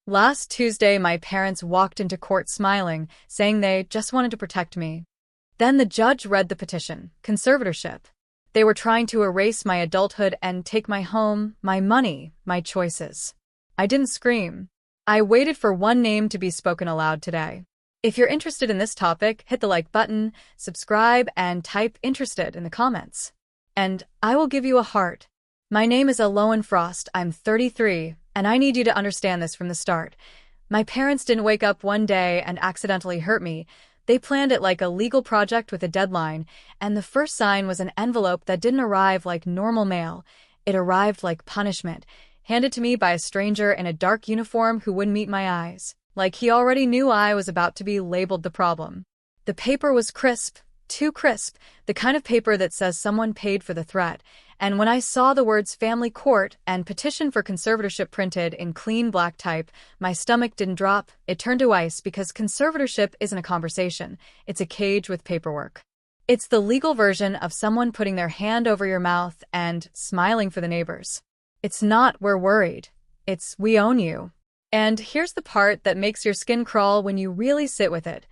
Last Tuesday, my parents walked into court smiling, saying they just wanted to protect me. Then the judge read the petition, conservatorship. They were trying to erase my adulthood and take my home, my money, my choices. I didn't scream. I waited for one name to be spoken aloud today. If you're interested in this topic, hit the like button, subscribe, and type interested in the comments. And I will give you a heart. My name is Aloan Frost, I'm 33, and I need you to understand this from the start. My parents didn't wake up one day and accidentally hurt me. They planned it like a legal project with a deadline, and the first sign was an envelope that didn't arrive like normal mail. It arrived like punishment, handed to me by a stranger in a dark uniform who wouldn't meet my eyes, like he already knew I was about to be labeled the problem. The paper was crisp, too crisp, the kind of paper that says someone paid for the threat, and when I saw the words family court and petition for conservatorship printed in clean black type, my stomach didn't drop, it turned to ice because conservatorship isn't a conversation, it's a cage with paperwork. It's the legal version of someone putting their hand over your mouth and smiling for the neighbors. It's not "we're worried," it's "we own you." And here's the part that makes your skin crawl when you really sit with it.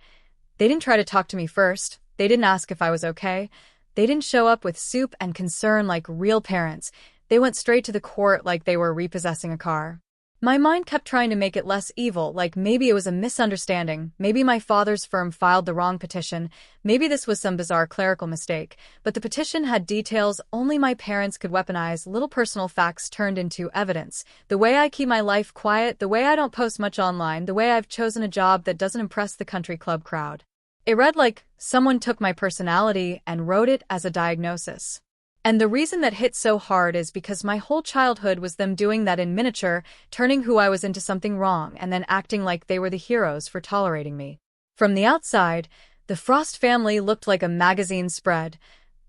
They didn't try to talk to me first. They didn't ask if I was okay. They didn't show up with soup and concern like real parents. They went straight to the court like they were repossessing a car. My mind kept trying to make it less evil, like maybe it was a misunderstanding, maybe my father's firm filed the wrong petition, maybe this was some bizarre clerical mistake, but the petition had details only my parents could weaponize, little personal facts turned into evidence. The way I keep my life quiet, the way I don't post much online, the way I've chosen a job that doesn't impress the country club crowd. It read like someone took my personality and wrote it as a diagnosis. And the reason that hit so hard is because my whole childhood was them doing that in miniature, turning who I was into something wrong and then acting like they were the heroes for tolerating me. From the outside, the Frost family looked like a magazine spread.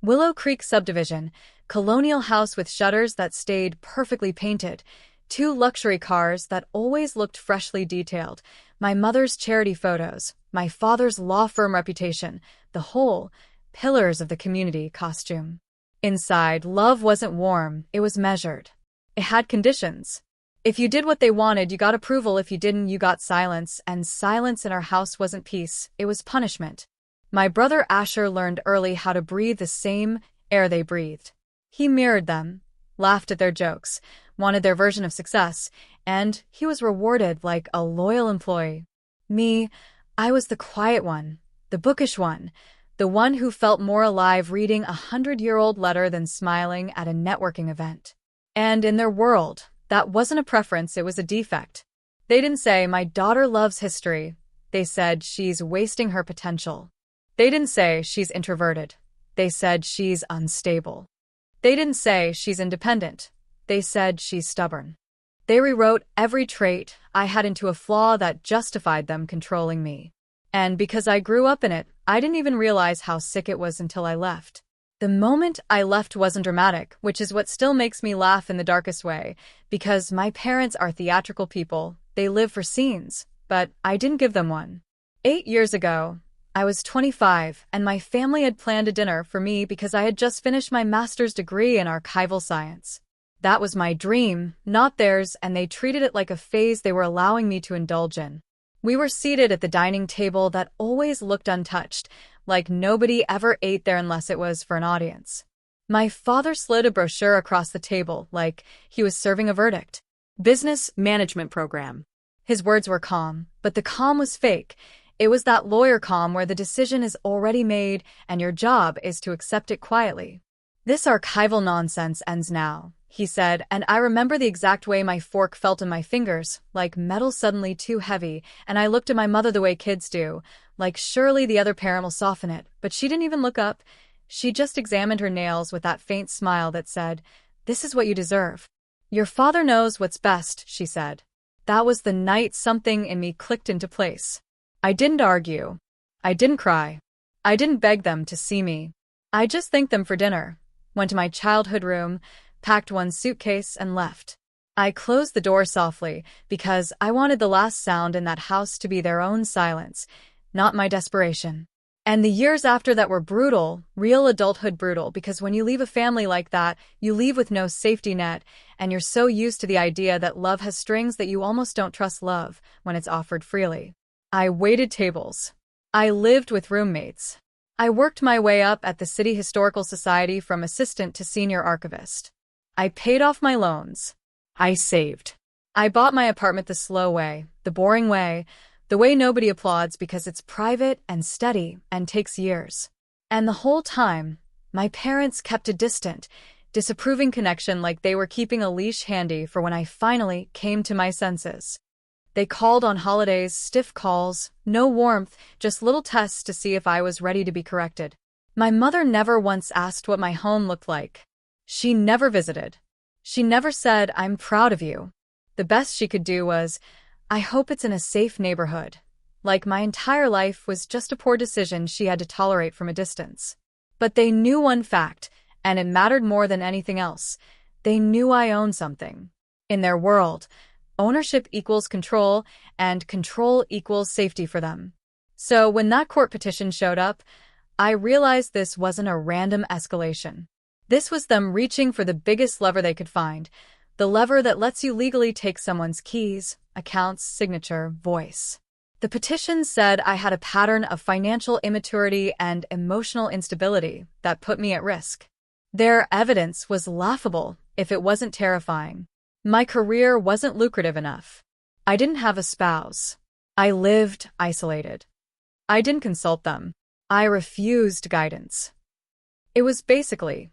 Willow Creek subdivision, colonial house with shutters that stayed perfectly painted, 2 luxury cars that always looked freshly detailed, my mother's charity photos, my father's law firm reputation, the whole pillars of the community costume. Inside, love wasn't warm, it was measured. It had conditions. If you did what they wanted, you got approval. If you didn't, you got silence, and silence in our house wasn't peace, it was punishment. My brother Asher learned early how to breathe the same air they breathed. He mirrored them, laughed at their jokes, wanted their version of success, and he was rewarded like a loyal employee. Me, I was the quiet one, the bookish one, the one who felt more alive reading a 100-year-old letter than smiling at a networking event. And in their world, that wasn't a preference, it was a defect. They didn't say, "My daughter loves history." They said, "She's wasting her potential." They didn't say, "She's introverted." They said, "She's unstable." They didn't say, "She's independent." They said, "She's stubborn." They rewrote every trait I had into a flaw that justified them controlling me. And because I grew up in it, I didn't even realize how sick it was until I left. The moment I left wasn't dramatic, which is what still makes me laugh in the darkest way, because my parents are theatrical people, they live for scenes, but I didn't give them one. 8 years ago, I was 25, and my family had planned a dinner for me because I had just finished my master's degree in archival science. That was my dream, not theirs, and they treated it like a phase they were allowing me to indulge in. We were seated at the dining table that always looked untouched, like nobody ever ate there unless it was for an audience. My father slid a brochure across the table like he was serving a verdict. Business management program. His words were calm, but the calm was fake. It was that lawyer calm where the decision is already made and your job is to accept it quietly. "This archival nonsense ends now," he said, and I remember the exact way my fork felt in my fingers, like metal suddenly too heavy, and I looked at my mother the way kids do, like surely the other parent will soften it, but she didn't even look up. She just examined her nails with that faint smile that said, "This is what you deserve." "Your father knows what's best," she said. That was the night something in me clicked into place. I didn't argue. I didn't cry. I didn't beg them to see me. I just thanked them for dinner, went to my childhood room, packed one suitcase, and left. I closed the door softly because I wanted the last sound in that house to be their own silence, not my desperation. And the years after that were brutal, real adulthood brutal, because when you leave a family like that, you leave with no safety net, and you're so used to the idea that love has strings that you almost don't trust love when it's offered freely. I waited tables. I lived with roommates. I worked my way up at the City Historical Society from assistant to senior archivist. I paid off my loans. I saved. I bought my apartment the slow way, the boring way, the way nobody applauds because it's private and steady and takes years. And the whole time, my parents kept a distant, disapproving connection, like they were keeping a leash handy for when I finally came to my senses. They called on holidays, stiff calls, no warmth, just little tests to see if I was ready to be corrected. My mother never once asked what my home looked like. She never visited. She never said, "I'm proud of you." The best she could do was, "I hope it's in a safe neighborhood." Like my entire life was just a poor decision she had to tolerate from a distance. But they knew one fact, and it mattered more than anything else. They knew I owned something. In their world, ownership equals control, and control equals safety for them. So when that court petition showed up, I realized this wasn't a random escalation. This was them reaching for the biggest lever they could find, the lever that lets you legally take someone's keys, accounts, signature, voice. The petition said I had a pattern of financial immaturity and emotional instability that put me at risk. Their evidence was laughable if it wasn't terrifying. My career wasn't lucrative enough. I didn't have a spouse. I lived isolated. I didn't consult them. I refused guidance. It was basically,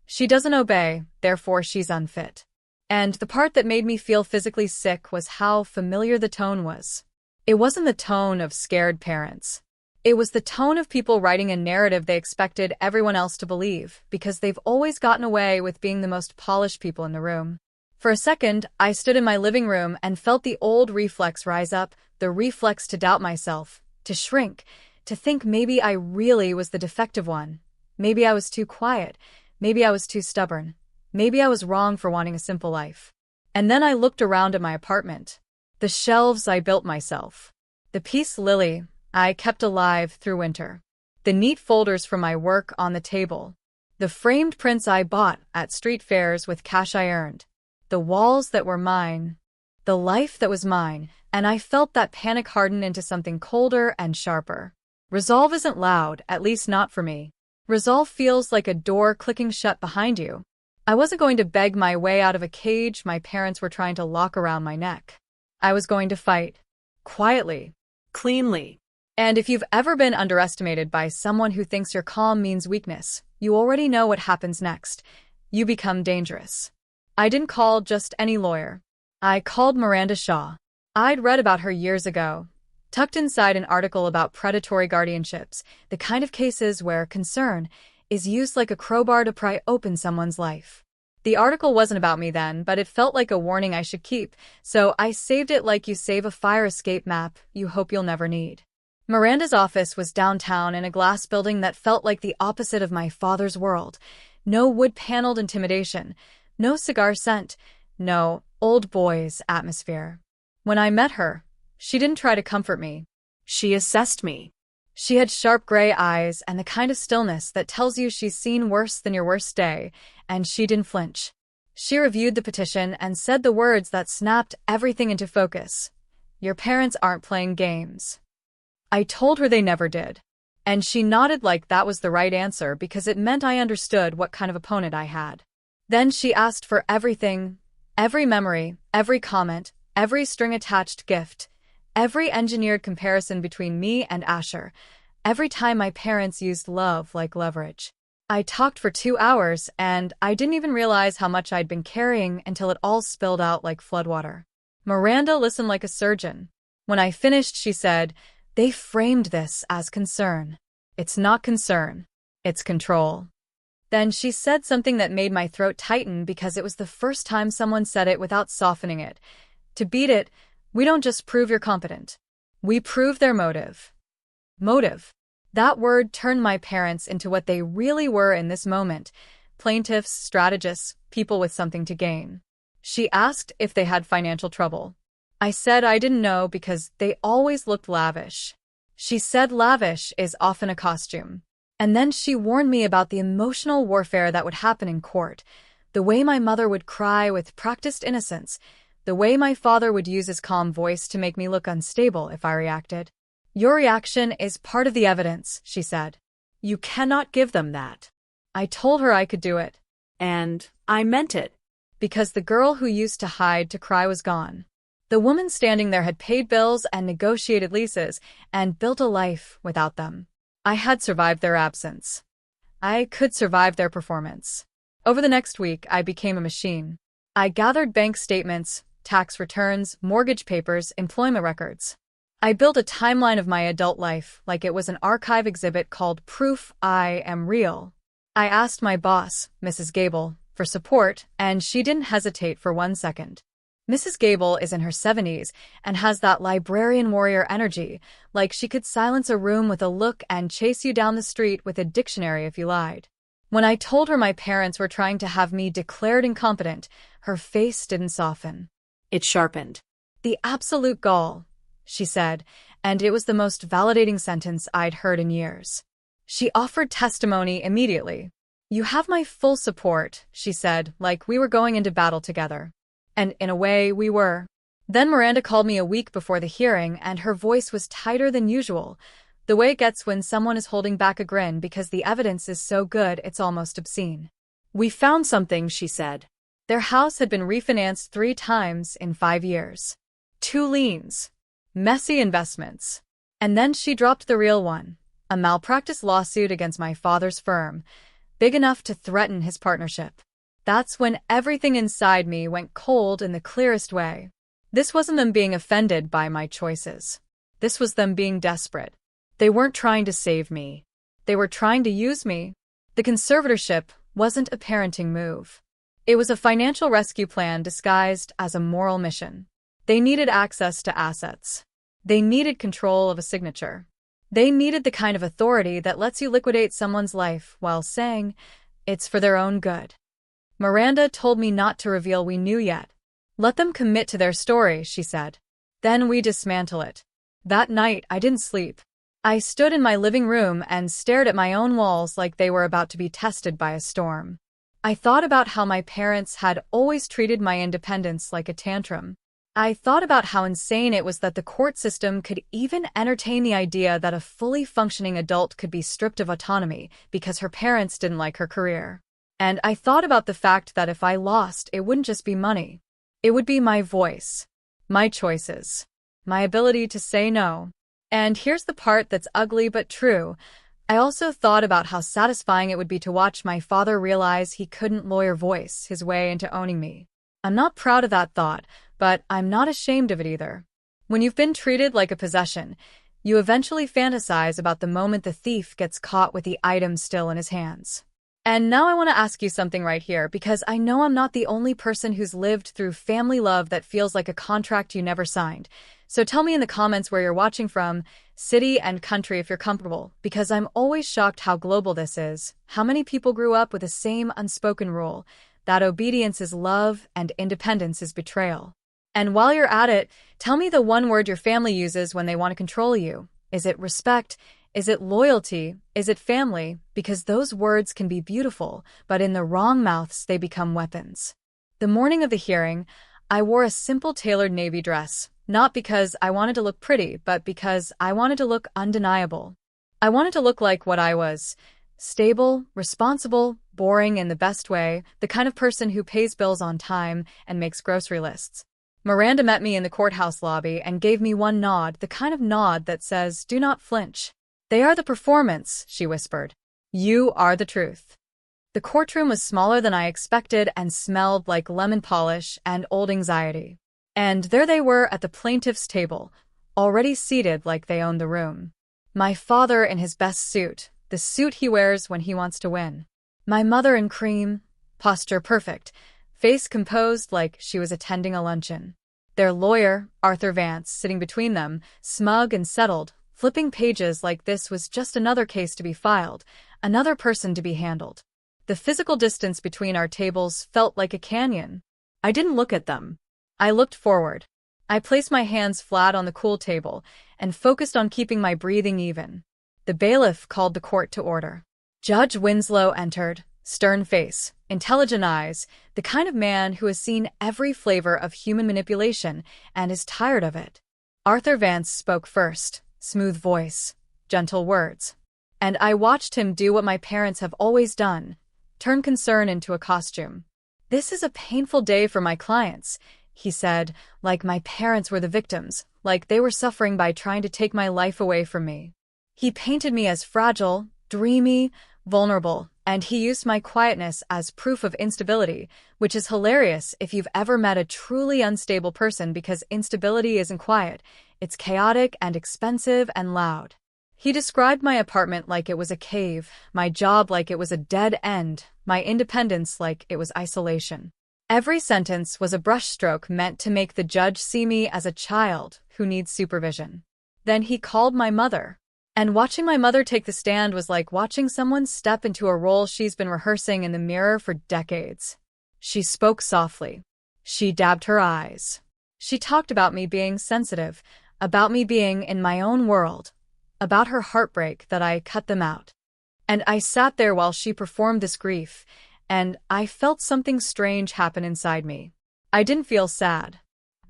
she doesn't obey, therefore she's unfit. And the part that made me feel physically sick was how familiar the tone was. It wasn't the tone of scared parents. It was the tone of people writing a narrative they expected everyone else to believe, because they've always gotten away with being the most polished people in the room. For a second, I stood in my living room and felt the old reflex rise up, the reflex to doubt myself, to shrink, to think maybe I really was the defective one. Maybe I was too quiet. Maybe I was too stubborn. Maybe I was wrong for wanting a simple life. And then I looked around at my apartment. The shelves I built myself. The peace lily I kept alive through winter. The neat folders from my work on the table. The framed prints I bought at street fairs with cash I earned. The walls that were mine. The life that was mine, and I felt that panic harden into something colder and sharper. Resolve isn't loud, at least not for me. Resolve feels like a door clicking shut behind you. I wasn't going to beg my way out of a cage my parents were trying to lock around my neck. I was going to fight. Quietly. Cleanly. And if you've ever been underestimated by someone who thinks your calm means weakness, you already know what happens next. You become dangerous. I didn't call just any lawyer. I called Miranda Shaw. I'd read about her years ago, tucked inside an article about predatory guardianships, the kind of cases where concern is used like a crowbar to pry open someone's life. The article wasn't about me then, but it felt like a warning I should keep, so I saved it like you save a fire escape map you hope you'll never need. Miranda's office was downtown in a glass building that felt like the opposite of my father's world. No wood-paneled intimidation, no cigar scent, no old boys atmosphere. When I met her, she didn't try to comfort me. She assessed me. She had sharp gray eyes and the kind of stillness that tells you she's seen worse than your worst day, and she didn't flinch. She reviewed the petition and said the words that snapped everything into focus. Your parents aren't playing games. I told her they never did. And she nodded like that was the right answer because it meant I understood what kind of opponent I had. Then she asked for everything, every memory, every comment, every string-attached gift, every engineered comparison between me and Asher, every time my parents used love like leverage. I talked for 2 hours, and I didn't even realize how much I'd been carrying until it all spilled out like floodwater. Miranda listened like a surgeon. When I finished, she said, "They framed this as concern. It's not concern. It's control." Then she said something that made my throat tighten because it was the first time someone said it without softening it. To beat it, we don't just prove you're competent. We prove their motive. Motive. That word turned my parents into what they really were in this moment. Plaintiffs, strategists, people with something to gain. She asked if they had financial trouble. I said I didn't know because they always looked lavish. She said lavish is often a costume. And then she warned me about the emotional warfare that would happen in court, the way my mother would cry with practiced innocence, the way my father would use his calm voice to make me look unstable if I reacted. Your reaction is part of the evidence, she said. You cannot give them that. I told her I could do it. And I meant it. Because the girl who used to hide to cry was gone. The woman standing there had paid bills and negotiated leases and built a life without them. I had survived their absence. I could survive their performance. Over the next week, I became a machine. I gathered bank statements, tax returns, mortgage papers, employment records. I built a timeline of my adult life like it was an archive exhibit called Proof I Am Real. I asked my boss, Mrs. Gable, for support, and she didn't hesitate for 1 second. Mrs. Gable is in her 70s and has that librarian warrior energy, like she could silence a room with a look and chase you down the street with a dictionary if you lied. When I told her my parents were trying to have me declared incompetent, her face didn't soften. It sharpened. The absolute gall, she said, and it was the most validating sentence I'd heard in years. She offered testimony immediately. You have my full support, she said, like we were going into battle together. And in a way, we were. Then Miranda called me a week before the hearing, and her voice was tighter than usual, the way it gets when someone is holding back a grin because the evidence is so good it's almost obscene. We found something, she said. Their house had been refinanced 3 times in 5 years. 2 liens. Messy investments. And then she dropped the real one, a malpractice lawsuit against my father's firm, big enough to threaten his partnership. That's when everything inside me went cold in the clearest way. This wasn't them being offended by my choices. This was them being desperate. They weren't trying to save me. They were trying to use me. The conservatorship wasn't a parenting move. It was a financial rescue plan disguised as a moral mission. They needed access to assets. They needed control of a signature. They needed the kind of authority that lets you liquidate someone's life while saying it's for their own good. Miranda told me not to reveal we knew yet. Let them commit to their story, she said. Then we dismantle it. That night, I didn't sleep. I stood in my living room and stared at my own walls like they were about to be tested by a storm. I thought about how my parents had always treated my independence like a tantrum. I thought about how insane it was that the court system could even entertain the idea that a fully functioning adult could be stripped of autonomy because her parents didn't like her career. And I thought about the fact that if I lost, it wouldn't just be money. It would be my voice, my choices, my ability to say no. And here's the part that's ugly but true. I also thought about how satisfying it would be to watch my father realize he couldn't lawyer voice his way into owning me. I'm not proud of that thought, but I'm not ashamed of it either. When you've been treated like a possession, you eventually fantasize about the moment the thief gets caught with the item still in his hands. And now I want to ask you something right here, because I know I'm not the only person who's lived through family love that feels like a contract you never signed. So tell me in the comments where you're watching from, city and country if you're comfortable, because I'm always shocked how global this is, how many people grew up with the same unspoken rule, that obedience is love and independence is betrayal. And while you're at it, tell me the one word your family uses when they want to control you. Is it respect? Is it loyalty? Is it family? Because those words can be beautiful, but in the wrong mouths they become weapons. The morning of the hearing, I wore a simple tailored navy dress, not because I wanted to look pretty, but because I wanted to look undeniable. I wanted to look like what I was: stable, responsible, boring in the best way, the kind of person who pays bills on time and makes grocery lists. Miranda met me in the courthouse lobby and gave me one nod, the kind of nod that says, "Do not flinch." "They are the performance," she whispered. "You are the truth." The courtroom was smaller than I expected and smelled like lemon polish and old anxiety. And there they were at the plaintiff's table, already seated like they owned the room. My father in his best suit, the suit he wears when he wants to win. My mother in cream, posture perfect, face composed like she was attending a luncheon. Their lawyer, Arthur Vance, sitting between them, smug and settled, flipping pages like this was just another case to be filed, another person to be handled. The physical distance between our tables felt like a canyon. I didn't look at them. I looked forward. I placed my hands flat on the cool table, and focused on keeping my breathing even. The bailiff called the court to order. Judge Winslow entered, stern face, intelligent eyes, the kind of man who has seen every flavor of human manipulation and is tired of it. Arthur Vance spoke first, smooth voice, gentle words. And I watched him do what my parents have always done, turn concern into a costume. "This is a painful day for my clients," he said, like my parents were the victims, like they were suffering by trying to take my life away from me. He painted me as fragile, dreamy, vulnerable, and he used my quietness as proof of instability, which is hilarious if you've ever met a truly unstable person because instability isn't quiet, it's chaotic and expensive and loud. He described my apartment like it was a cave, my job like it was a dead end, my independence like it was isolation. Every sentence was a brushstroke meant to make the judge see me as a child who needs supervision. Then he called my mother. And watching my mother take the stand was like watching someone step into a role she's been rehearsing in the mirror for decades. She spoke softly. She dabbed her eyes. She talked about me being sensitive, about me being in my own world, about her heartbreak that I cut them out. And I sat there while she performed this grief, and I felt something strange happen inside me. I didn't feel sad.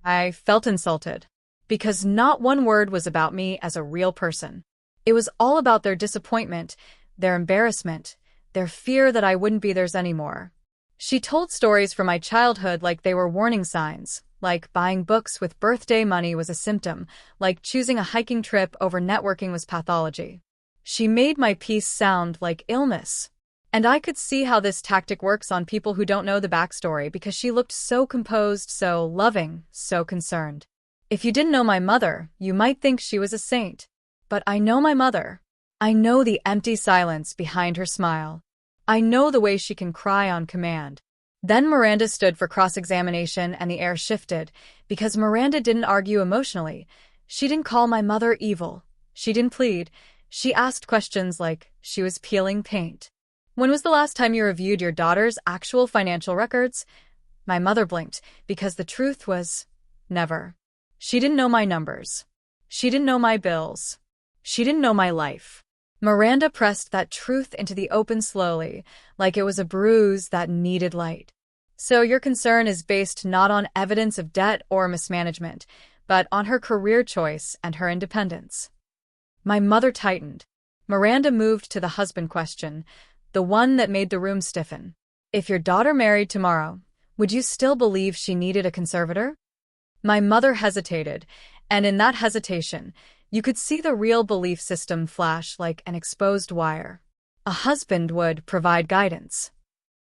I felt insulted, because not one word was about me as a real person. It was all about their disappointment, their embarrassment, their fear that I wouldn't be theirs anymore. She told stories from my childhood like they were warning signs, like buying books with birthday money was a symptom, like choosing a hiking trip over networking was pathology. She made my piece sound like illness. And I could see how this tactic works on people who don't know the backstory because she looked so composed, so loving, so concerned. If you didn't know my mother, you might think she was a saint. But I know my mother. I know the empty silence behind her smile. I know the way she can cry on command. Then Miranda stood for cross-examination and the air shifted, because Miranda didn't argue emotionally. She didn't call my mother evil. She didn't plead. She asked questions like she was peeling paint. "When was the last time you reviewed your daughter's actual financial records?" My mother blinked, because the truth was never. She didn't know my numbers. She didn't know my bills. She didn't know my life. Miranda pressed that truth into the open slowly, like it was a bruise that needed light. "So your concern is based not on evidence of debt or mismanagement, but on her career choice and her independence." My mother tightened. Miranda moved to the husband question, the one that made the room stiffen. "If your daughter married tomorrow, would you still believe she needed a conservator?" My mother hesitated, and in that hesitation, you could see the real belief system flash like an exposed wire. A husband would provide guidance.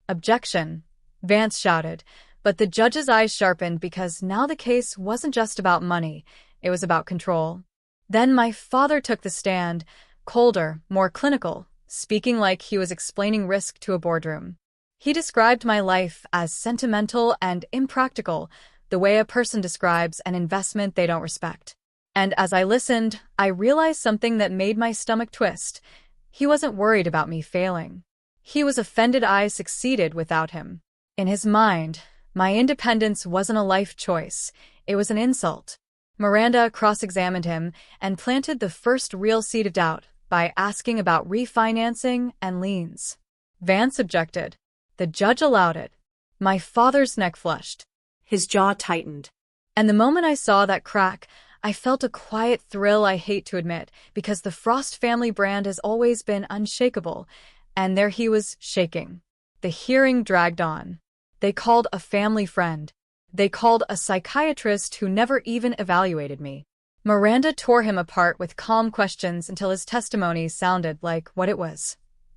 "Objection," Vance shouted, but the judge's eyes sharpened because now the case wasn't just about money, it was about control. Then my father took the stand, colder, more clinical, speaking like he was explaining risk to a boardroom. He described my life as sentimental and impractical, the way a person describes an investment they don't respect. And as I listened, I realized something that made my stomach twist. He wasn't worried about me failing. He was offended I succeeded without him. In his mind, my independence wasn't a life choice. It was an insult. Miranda cross-examined him and planted the first real seed of doubt by asking about refinancing and liens. Vance objected. The judge allowed it. My father's neck flushed. His jaw tightened. And the moment I saw that crack, I felt a quiet thrill I hate to admit, because the Frost family brand has always been unshakable, and there he was shaking. The hearing dragged on. They called a family friend. They called a psychiatrist who never even evaluated me. Miranda tore him apart with calm questions until his testimony sounded like what it was.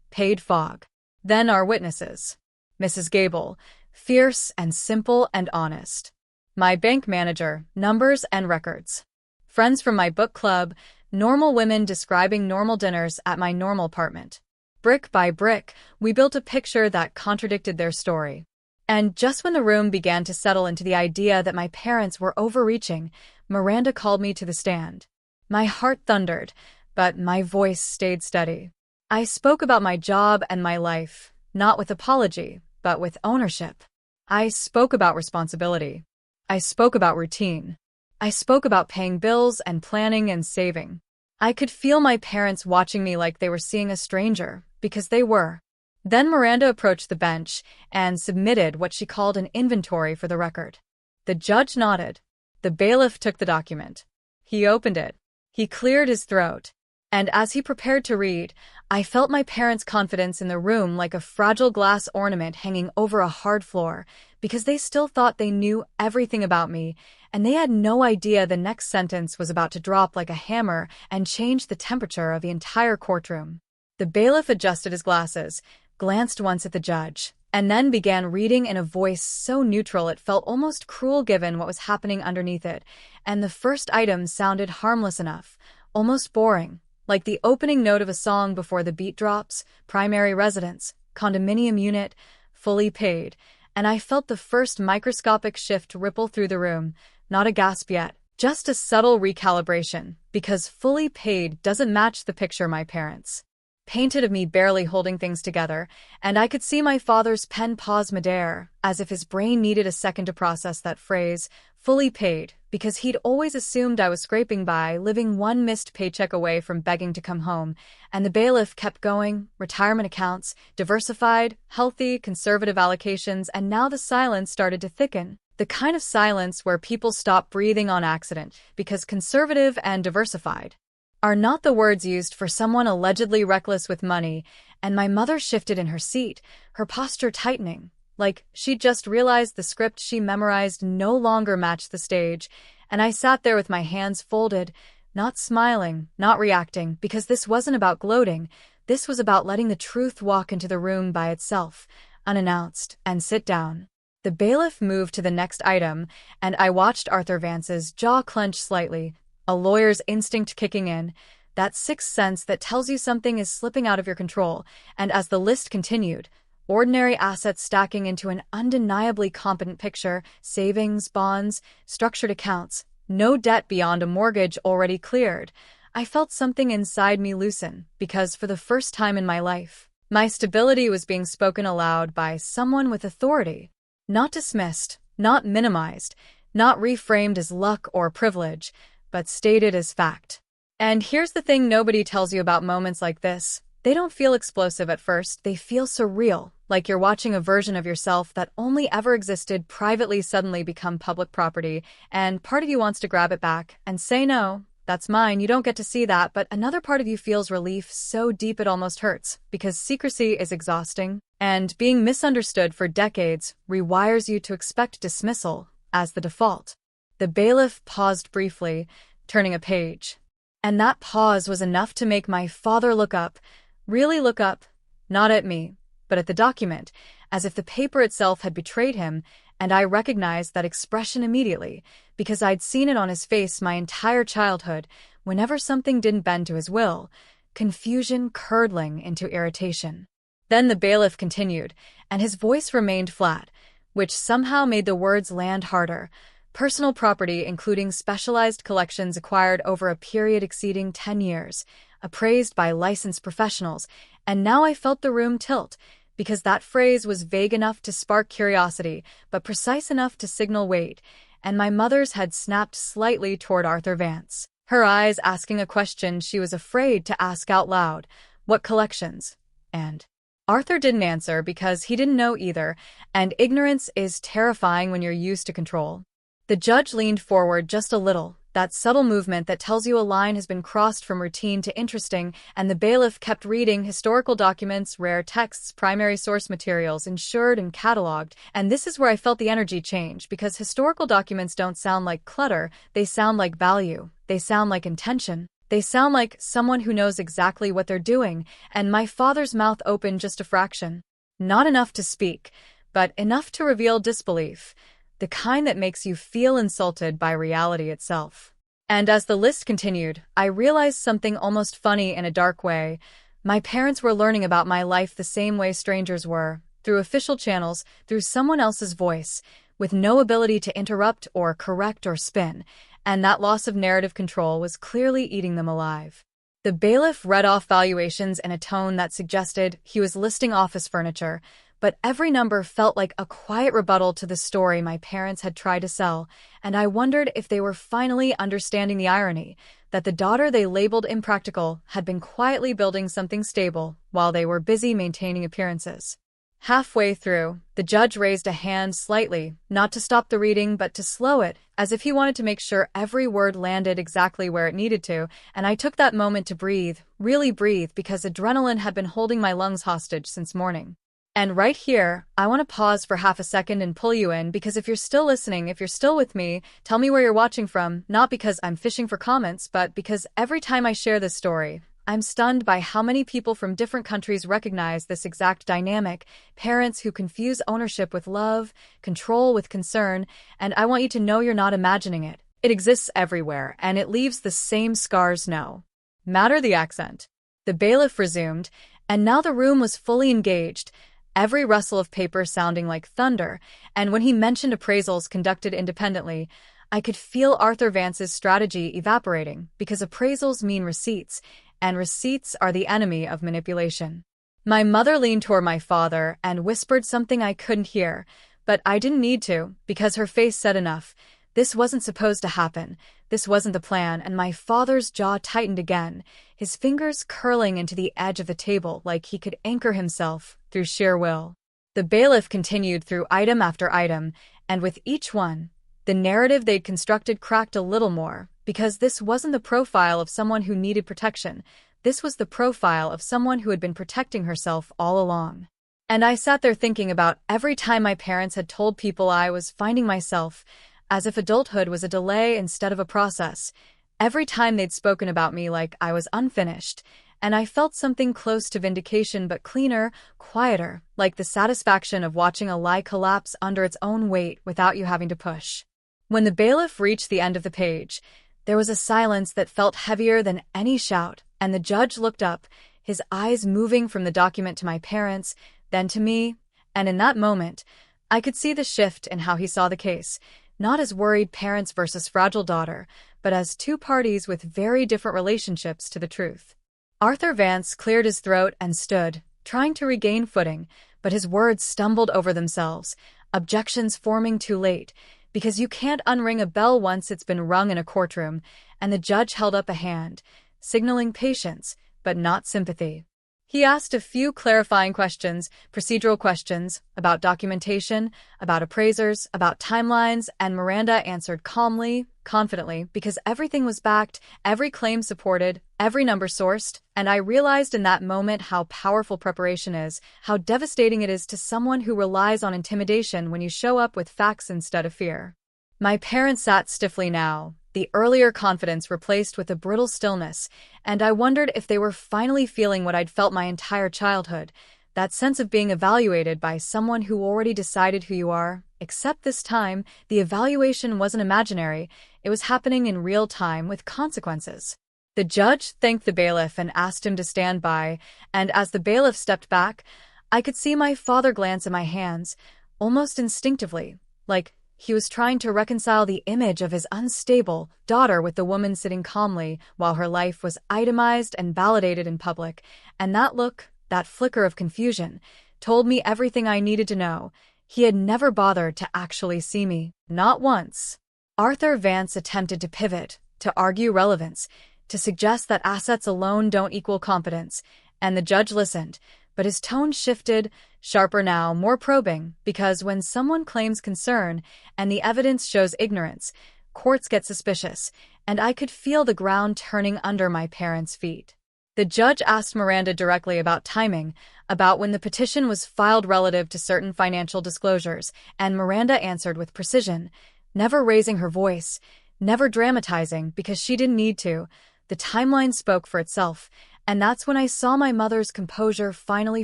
Paid fog. Then our witnesses. Mrs. Gable, fierce and simple and honest. My bank manager, numbers and records. Friends from my book club, normal women describing normal dinners at my normal apartment. Brick by brick, we built a picture that contradicted their story. And just when the room began to settle into the idea that my parents were overreaching, Miranda called me to the stand. My heart thundered, but my voice stayed steady. I spoke about my job and my life, not with apology, but with ownership. I spoke about responsibility. I spoke about routine. I spoke about paying bills and planning and saving. I could feel my parents watching me like they were seeing a stranger, because they were. Then Miranda approached the bench and submitted what she called an inventory for the record. The judge nodded. The bailiff took the document. He opened it. He cleared his throat. And as he prepared to read, I felt my parents' confidence in the room like a fragile glass ornament hanging over a hard floor, because they still thought they knew everything about me, and they had no idea the next sentence was about to drop like a hammer and change the temperature of the entire courtroom. The bailiff adjusted his glasses, glanced once at the judge, and then began reading in a voice so neutral it felt almost cruel given what was happening underneath it, and the first item sounded harmless enough, almost boring, like the opening note of a song before the beat drops: primary residence, condominium unit, fully paid, and I felt the first microscopic shift ripple through the room, not a gasp yet, just a subtle recalibration, because fully paid doesn't match the picture my parents painted of me barely holding things together, and I could see my father's pen pause midair, as if his brain needed a second to process that phrase, fully paid, because he'd always assumed I was scraping by, living one missed paycheck away from begging to come home, and the bailiff kept going: retirement accounts, diversified, healthy, conservative allocations, and now the silence started to thicken. The kind of silence where people stop breathing on accident, because conservative and diversified are not the words used for someone allegedly reckless with money, and my mother shifted in her seat, her posture tightening, like she'd just realized the script she memorized no longer matched the stage, and I sat there with my hands folded, not smiling, not reacting, because this wasn't about gloating, this was about letting the truth walk into the room by itself, unannounced, and sit down. The bailiff moved to the next item, and I watched Arthur Vance's jaw clench slightly, a lawyer's instinct kicking in, that sixth sense that tells you something is slipping out of your control, and as the list continued, ordinary assets stacking into an undeniably competent picture: savings, bonds, structured accounts, no debt beyond a mortgage already cleared, I felt something inside me loosen, because for the first time in my life, my stability was being spoken aloud by someone with authority. Not dismissed, not minimized, not reframed as luck or privilege, but stated as fact. And here's the thing nobody tells you about moments like this. They don't feel explosive at first, they feel surreal, like you're watching a version of yourself that only ever existed privately suddenly become public property, and part of you wants to grab it back and say, no, that's mine, you don't get to see that, but another part of you feels relief so deep it almost hurts, because secrecy is exhausting, and being misunderstood for decades rewires you to expect dismissal as the default. The bailiff paused briefly, turning a page. And that pause was enough to make my father look up, really look up, not at me, but at the document, as if the paper itself had betrayed him, and I recognized that expression immediately, because I'd seen it on his face my entire childhood, whenever something didn't bend to his will, confusion curdling into irritation. Then the bailiff continued, and his voice remained flat, which somehow made the words land harder. Personal property including specialized collections acquired over a period exceeding 10 years, appraised by licensed professionals, and now I felt the room tilt, because that phrase was vague enough to spark curiosity, but precise enough to signal weight, and my mother's had snapped slightly toward Arthur Vance, her eyes asking a question she was afraid to ask out loud: what collections? And Arthur didn't answer because he didn't know either, and ignorance is terrifying when you're used to control. The judge leaned forward just a little, that subtle movement that tells you a line has been crossed from routine to interesting, and the bailiff kept reading: historical documents, rare texts, primary source materials, insured and cataloged, and this is where I felt the energy change, because historical documents don't sound like clutter, they sound like value, they sound like intention, they sound like someone who knows exactly what they're doing, and my father's mouth opened just a fraction. Not enough to speak, but enough to reveal disbelief. The kind that makes you feel insulted by reality itself. And as the list continued, I realized something almost funny in a dark way. My parents were learning about my life the same way strangers were, through official channels, through someone else's voice, with no ability to interrupt or correct or spin, and that loss of narrative control was clearly eating them alive. The bailiff read off valuations in a tone that suggested he was listing office furniture, but every number felt like a quiet rebuttal to the story my parents had tried to sell, and I wondered if they were finally understanding the irony that the daughter they labeled impractical had been quietly building something stable while they were busy maintaining appearances. Halfway through, the judge raised a hand slightly, not to stop the reading but to slow it, as if he wanted to make sure every word landed exactly where it needed to, and I took that moment to breathe, really breathe, because adrenaline had been holding my lungs hostage since morning. And right here, I want to pause for half a second and pull you in, because if you're still listening, if you're still with me, tell me where you're watching from, not because I'm fishing for comments, but because every time I share this story, I'm stunned by how many people from different countries recognize this exact dynamic, parents who confuse ownership with love, control with concern, and I want you to know you're not imagining it. It exists everywhere, and it leaves the same scars no matter the accent. The bailiff resumed, and now the room was fully engaged, every rustle of paper sounding like thunder, and when he mentioned appraisals conducted independently, I could feel Arthur Vance's strategy evaporating, because appraisals mean receipts, and receipts are the enemy of manipulation. My mother leaned toward my father and whispered something I couldn't hear, but I didn't need to, because her face said enough. This wasn't supposed to happen. This wasn't the plan, and my father's jaw tightened again, his fingers curling into the edge of the table like he could anchor himself through sheer will. The bailiff continued through item after item, and with each one, the narrative they'd constructed cracked a little more, because this wasn't the profile of someone who needed protection. This was the profile of someone who had been protecting herself all along. And I sat there thinking about every time my parents had told people I was finding myself, as if adulthood was a delay instead of a process. Every time they'd spoken about me like I was unfinished, and I felt something close to vindication but cleaner, quieter, like the satisfaction of watching a lie collapse under its own weight without you having to push. When the bailiff reached the end of the page, there was a silence that felt heavier than any shout, and the judge looked up, his eyes moving from the document to my parents, then to me, and in that moment, I could see the shift in how he saw the case, not as worried parents versus fragile daughter, but as two parties with very different relationships to the truth. Arthur Vance cleared his throat and stood, trying to regain footing, but his words stumbled over themselves, objections forming too late, because you can't unring a bell once it's been rung in a courtroom, and the judge held up a hand, signaling patience, but not sympathy. He asked a few clarifying questions, procedural questions, about documentation, about appraisers, about timelines, and Miranda answered calmly, confidently, because everything was backed, every claim supported, every number sourced, and I realized in that moment how powerful preparation is, how devastating it is to someone who relies on intimidation when you show up with facts instead of fear. My parents sat stiffly now, the earlier confidence replaced with a brittle stillness, and I wondered if they were finally feeling what I'd felt my entire childhood, that sense of being evaluated by someone who already decided who you are. Except this time, the evaluation wasn't imaginary, it was happening in real time with consequences. The judge thanked the bailiff and asked him to stand by, and as the bailiff stepped back, I could see my father glance at my hands, almost instinctively, like he was trying to reconcile the image of his unstable daughter with the woman sitting calmly while her life was itemized and validated in public, and that look, that flicker of confusion, told me everything I needed to know. He had never bothered to actually see me, not once. Arthur Vance attempted to pivot, to argue relevance, to suggest that assets alone don't equal competence, and the judge listened, but his tone shifted, sharper now, more probing, because when someone claims concern and the evidence shows ignorance, courts get suspicious, and I could feel the ground turning under my parents' feet. The judge asked Miranda directly about timing, about when the petition was filed relative to certain financial disclosures, and Miranda answered with precision, never raising her voice, never dramatizing because she didn't need to. The timeline spoke for itself, and that's when I saw my mother's composure finally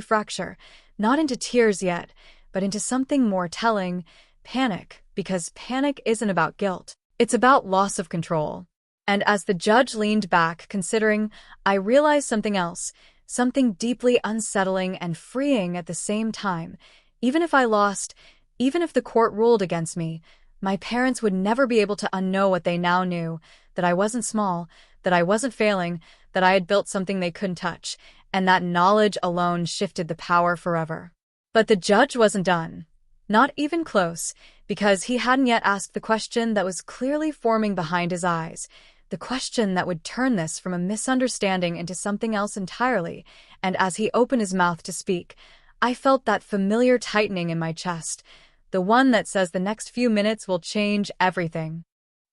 fracture, not into tears yet, but into something more telling, panic, because panic isn't about guilt. It's about loss of control. And as the judge leaned back, considering, I realized something else, something deeply unsettling and freeing at the same time. Even if I lost, even if the court ruled against me, my parents would never be able to unknow what they now knew, that I wasn't small, that I wasn't failing, that I had built something they couldn't touch, and that knowledge alone shifted the power forever. But the judge wasn't done. Not even close, because he hadn't yet asked the question that was clearly forming behind his eyes, the question that would turn this from a misunderstanding into something else entirely, and as he opened his mouth to speak, I felt that familiar tightening in my chest, the one that says the next few minutes will change everything.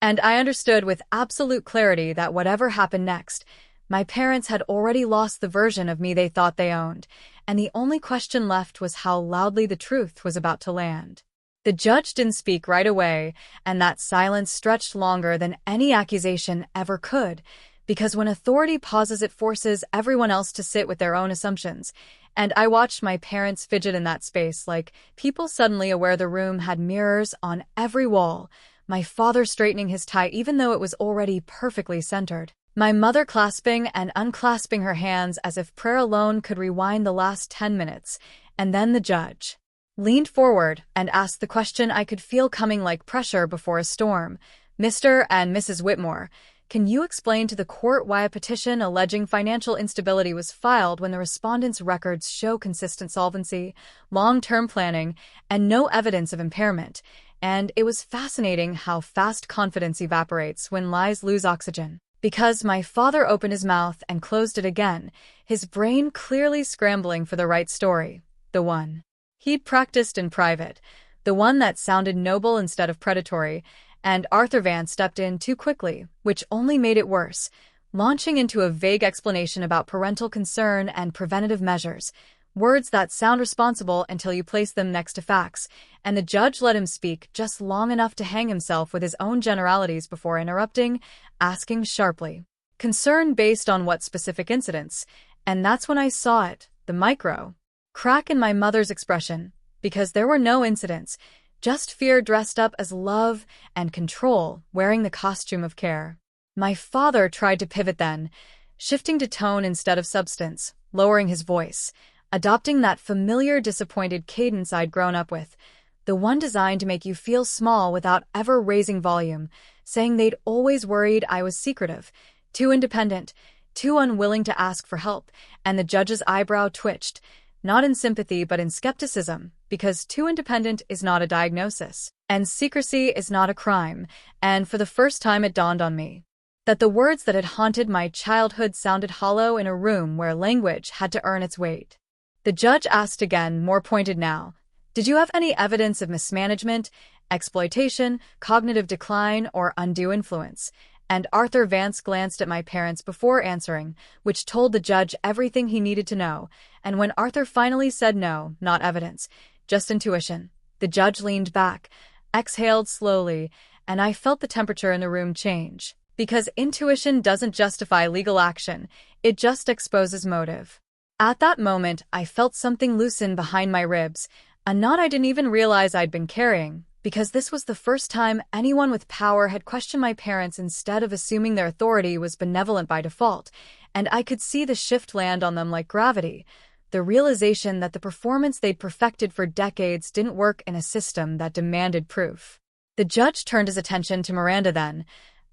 And I understood with absolute clarity that whatever happened next, my parents had already lost the version of me they thought they owned, and the only question left was how loudly the truth was about to land. The judge didn't speak right away, and that silence stretched longer than any accusation ever could, because when authority pauses, it forces everyone else to sit with their own assumptions. And I watched my parents fidget in that space like people suddenly aware the room had mirrors on every wall, my father straightening his tie even though it was already perfectly centered, my mother clasping and unclasping her hands as if prayer alone could rewind the last 10 minutes, and then the judge leaned forward and asked the question I could feel coming like pressure before a storm. Mr. and Mrs. Whitmore, can you explain to the court why a petition alleging financial instability was filed when the respondent's records show consistent solvency, long-term planning, and no evidence of impairment? And it was fascinating how fast confidence evaporates when lies lose oxygen. Because my father opened his mouth and closed it again, his brain clearly scrambling for the right story, the one he'd practiced in private, the one that sounded noble instead of predatory, and Arthur Vance stepped in too quickly, which only made it worse, launching into a vague explanation about parental concern and preventative measures, words that sound responsible until you place them next to facts, and the judge let him speak just long enough to hang himself with his own generalities before interrupting, asking sharply, concern based on what specific incidents? And that's when I saw it, the micro crack in my mother's expression, because there were no incidents, just fear dressed up as love and control, wearing the costume of care. My father tried to pivot then, shifting to tone instead of substance, lowering his voice, adopting that familiar disappointed cadence I'd grown up with, the one designed to make you feel small without ever raising volume, saying they'd always worried I was secretive, too independent, too unwilling to ask for help, and the judge's eyebrow twitched, not in sympathy but in skepticism, because too independent is not a diagnosis, and secrecy is not a crime, and for the first time it dawned on me that the words that had haunted my childhood sounded hollow in a room where language had to earn its weight. The judge asked again, more pointed now, did you have any evidence of mismanagement, exploitation, cognitive decline, or undue influence? And Arthur Vance glanced at my parents before answering, which told the judge everything he needed to know, and when Arthur finally said no, not evidence, just intuition, the judge leaned back, exhaled slowly, and I felt the temperature in the room change. Because intuition doesn't justify legal action, it just exposes motive. At that moment, I felt something loosen behind my ribs, a knot I didn't even realize I'd been carrying, because this was the first time anyone with power had questioned my parents instead of assuming their authority was benevolent by default, and I could see the shift land on them like gravity, the realization that the performance they'd perfected for decades didn't work in a system that demanded proof. The judge turned his attention to Miranda then,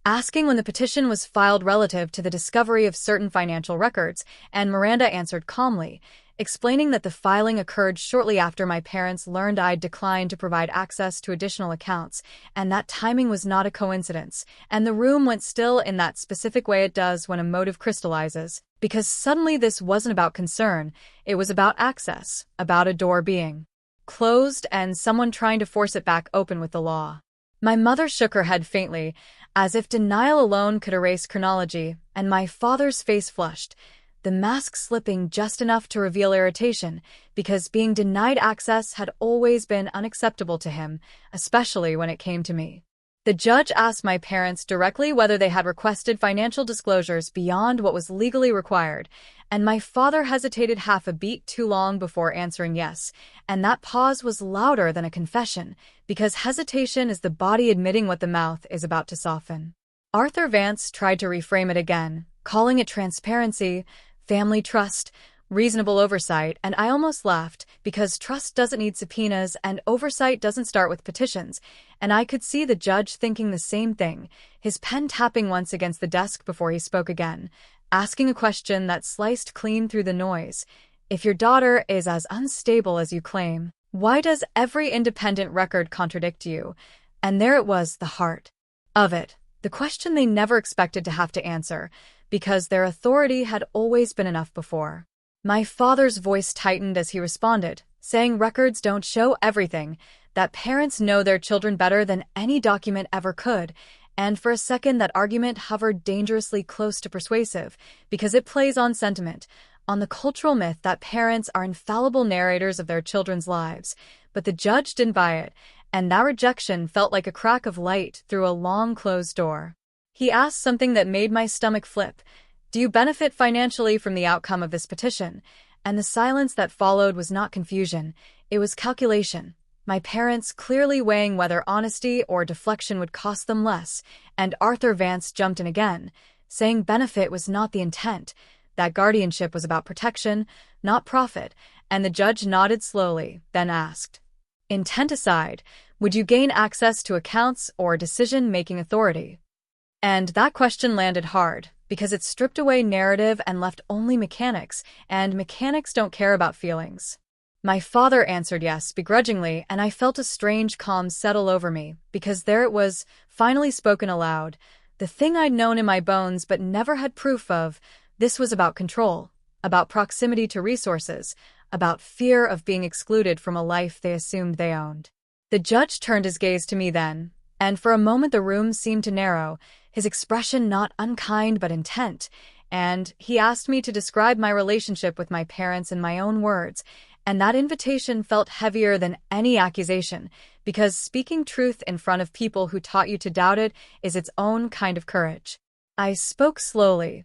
asking when the petition was filed relative to the discovery of certain financial records, and Miranda answered calmly, explaining that the filing occurred shortly after my parents learned I'd declined to provide access to additional accounts, and that timing was not a coincidence, and the room went still in that specific way it does when a motive crystallizes, because suddenly this wasn't about concern, it was about access, about a door being closed and someone trying to force it back open with the law. My mother shook her head faintly, as if denial alone could erase chronology, and my father's face flushed, the mask slipping just enough to reveal irritation, because being denied access had always been unacceptable to him, especially when it came to me. The judge asked my parents directly whether they had requested financial disclosures beyond what was legally required, and my father hesitated half a beat too long before answering yes, and that pause was louder than a confession, because hesitation is the body admitting what the mouth is about to soften. Arthur Vance tried to reframe it again, calling it transparency, family trust, reasonable oversight, and I almost laughed, because trust doesn't need subpoenas and oversight doesn't start with petitions, and I could see the judge thinking the same thing, his pen tapping once against the desk before he spoke again, asking a question that sliced clean through the noise. If your daughter is as unstable as you claim, why does every independent record contradict you? And there it was, the heart of it, the question they never expected to have to answer, because their authority had always been enough before. My father's voice tightened as he responded, saying records don't show everything, that parents know their children better than any document ever could, and for a second that argument hovered dangerously close to persuasive, because it plays on sentiment, on the cultural myth that parents are infallible narrators of their children's lives. But the judge didn't buy it, and that rejection felt like a crack of light through a long closed door. He asked something that made my stomach flip. Do you benefit financially from the outcome of this petition? And the silence that followed was not confusion, it was calculation. My parents clearly weighing whether honesty or deflection would cost them less, and Arthur Vance jumped in again, saying benefit was not the intent, that guardianship was about protection, not profit, and the judge nodded slowly, then asked, intent aside, would you gain access to accounts or decision-making authority? And that question landed hard, because it stripped away narrative and left only mechanics, and mechanics don't care about feelings. My father answered yes, begrudgingly, and I felt a strange calm settle over me, because there it was, finally spoken aloud, the thing I'd known in my bones but never had proof of. This was about control, about proximity to resources, about fear of being excluded from a life they assumed they owned. The judge turned his gaze to me then, and for a moment the room seemed to narrow, his expression not unkind but intent, and he asked me to describe my relationship with my parents in my own words, and that invitation felt heavier than any accusation, because speaking truth in front of people who taught you to doubt it is its own kind of courage. I spoke slowly,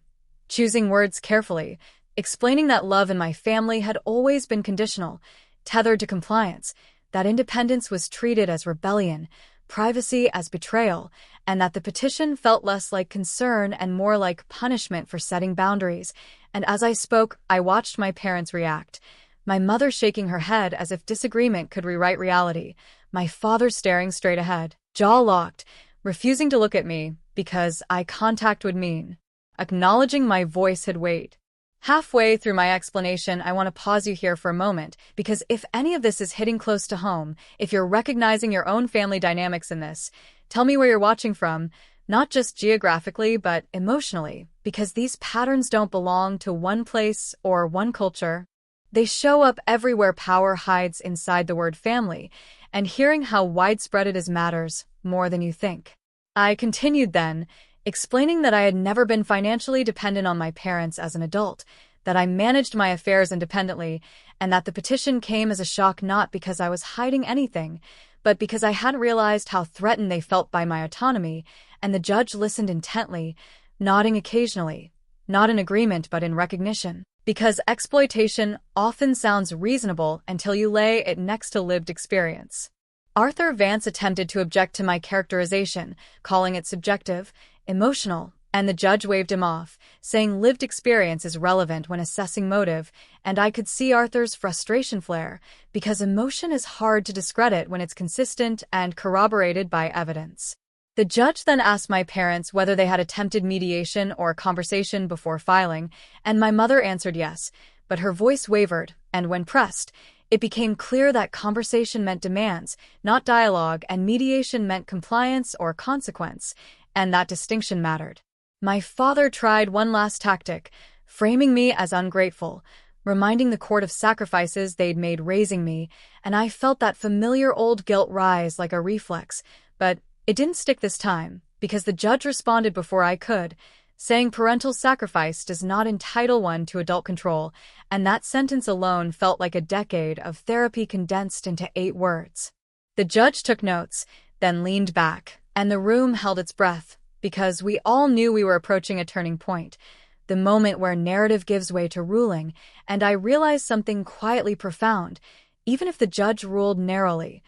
choosing words carefully, explaining that love in my family had always been conditional, tethered to compliance, that independence was treated as rebellion, privacy as betrayal, and that the petition felt less like concern and more like punishment for setting boundaries. And as I spoke, I watched my parents react, my mother shaking her head as if disagreement could rewrite reality, my father staring straight ahead, jaw locked, refusing to look at me, because eye contact would mean acknowledging my voice had weight. Halfway through my explanation, I want to pause you here for a moment, because if any of this is hitting close to home, if you're recognizing your own family dynamics in this, tell me where you're watching from, not just geographically, but emotionally, because these patterns don't belong to one place or one culture. They show up everywhere power hides inside the word family, and hearing how widespread it is matters more than you think. I continued then, explaining that I had never been financially dependent on my parents as an adult, that I managed my affairs independently, and that the petition came as a shock not because I was hiding anything, but because I hadn't realized how threatened they felt by my autonomy, and the judge listened intently, nodding occasionally, not in agreement but in recognition, because exploitation often sounds reasonable until you lay it next to lived experience. Arthur Vance attempted to object to my characterization, calling it subjective, emotional, and the judge waved him off, saying lived experience is relevant when assessing motive, and I could see Arthur's frustration flare, because emotion is hard to discredit when it's consistent and corroborated by evidence. The judge then asked my parents whether they had attempted mediation or conversation before filing, and my mother answered yes, but her voice wavered, and when pressed, it became clear that conversation meant demands, not dialogue, and mediation meant compliance or consequence, and that distinction mattered. My father tried one last tactic, framing me as ungrateful, reminding the court of sacrifices they'd made raising me, and I felt that familiar old guilt rise like a reflex, but it didn't stick this time, because the judge responded before I could, saying parental sacrifice does not entitle one to adult control, and that sentence alone felt like a decade of therapy condensed into 8 words. The judge took notes, then leaned back, and the room held its breath, because we all knew we were approaching a turning point, the moment where narrative gives way to ruling, and I realized something quietly profound. Even if the judge ruled narrowly,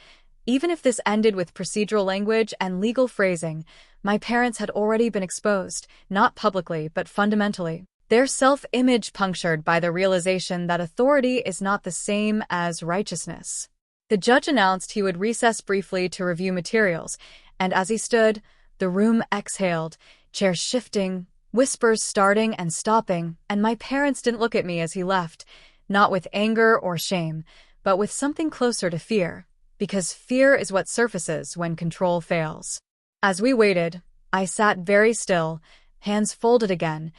even if this ended with procedural language and legal phrasing, my parents had already been exposed, not publicly but fundamentally, their self-image punctured by the realization that authority is not the same as righteousness. The judge announced he would recess briefly to review materials, and as he stood, the room exhaled, chairs shifting, whispers starting and stopping, and my parents didn't look at me as he left. not with anger or shame, but with something closer to fear, because fear is what surfaces when control fails. As we waited, I sat very still, hands folded again,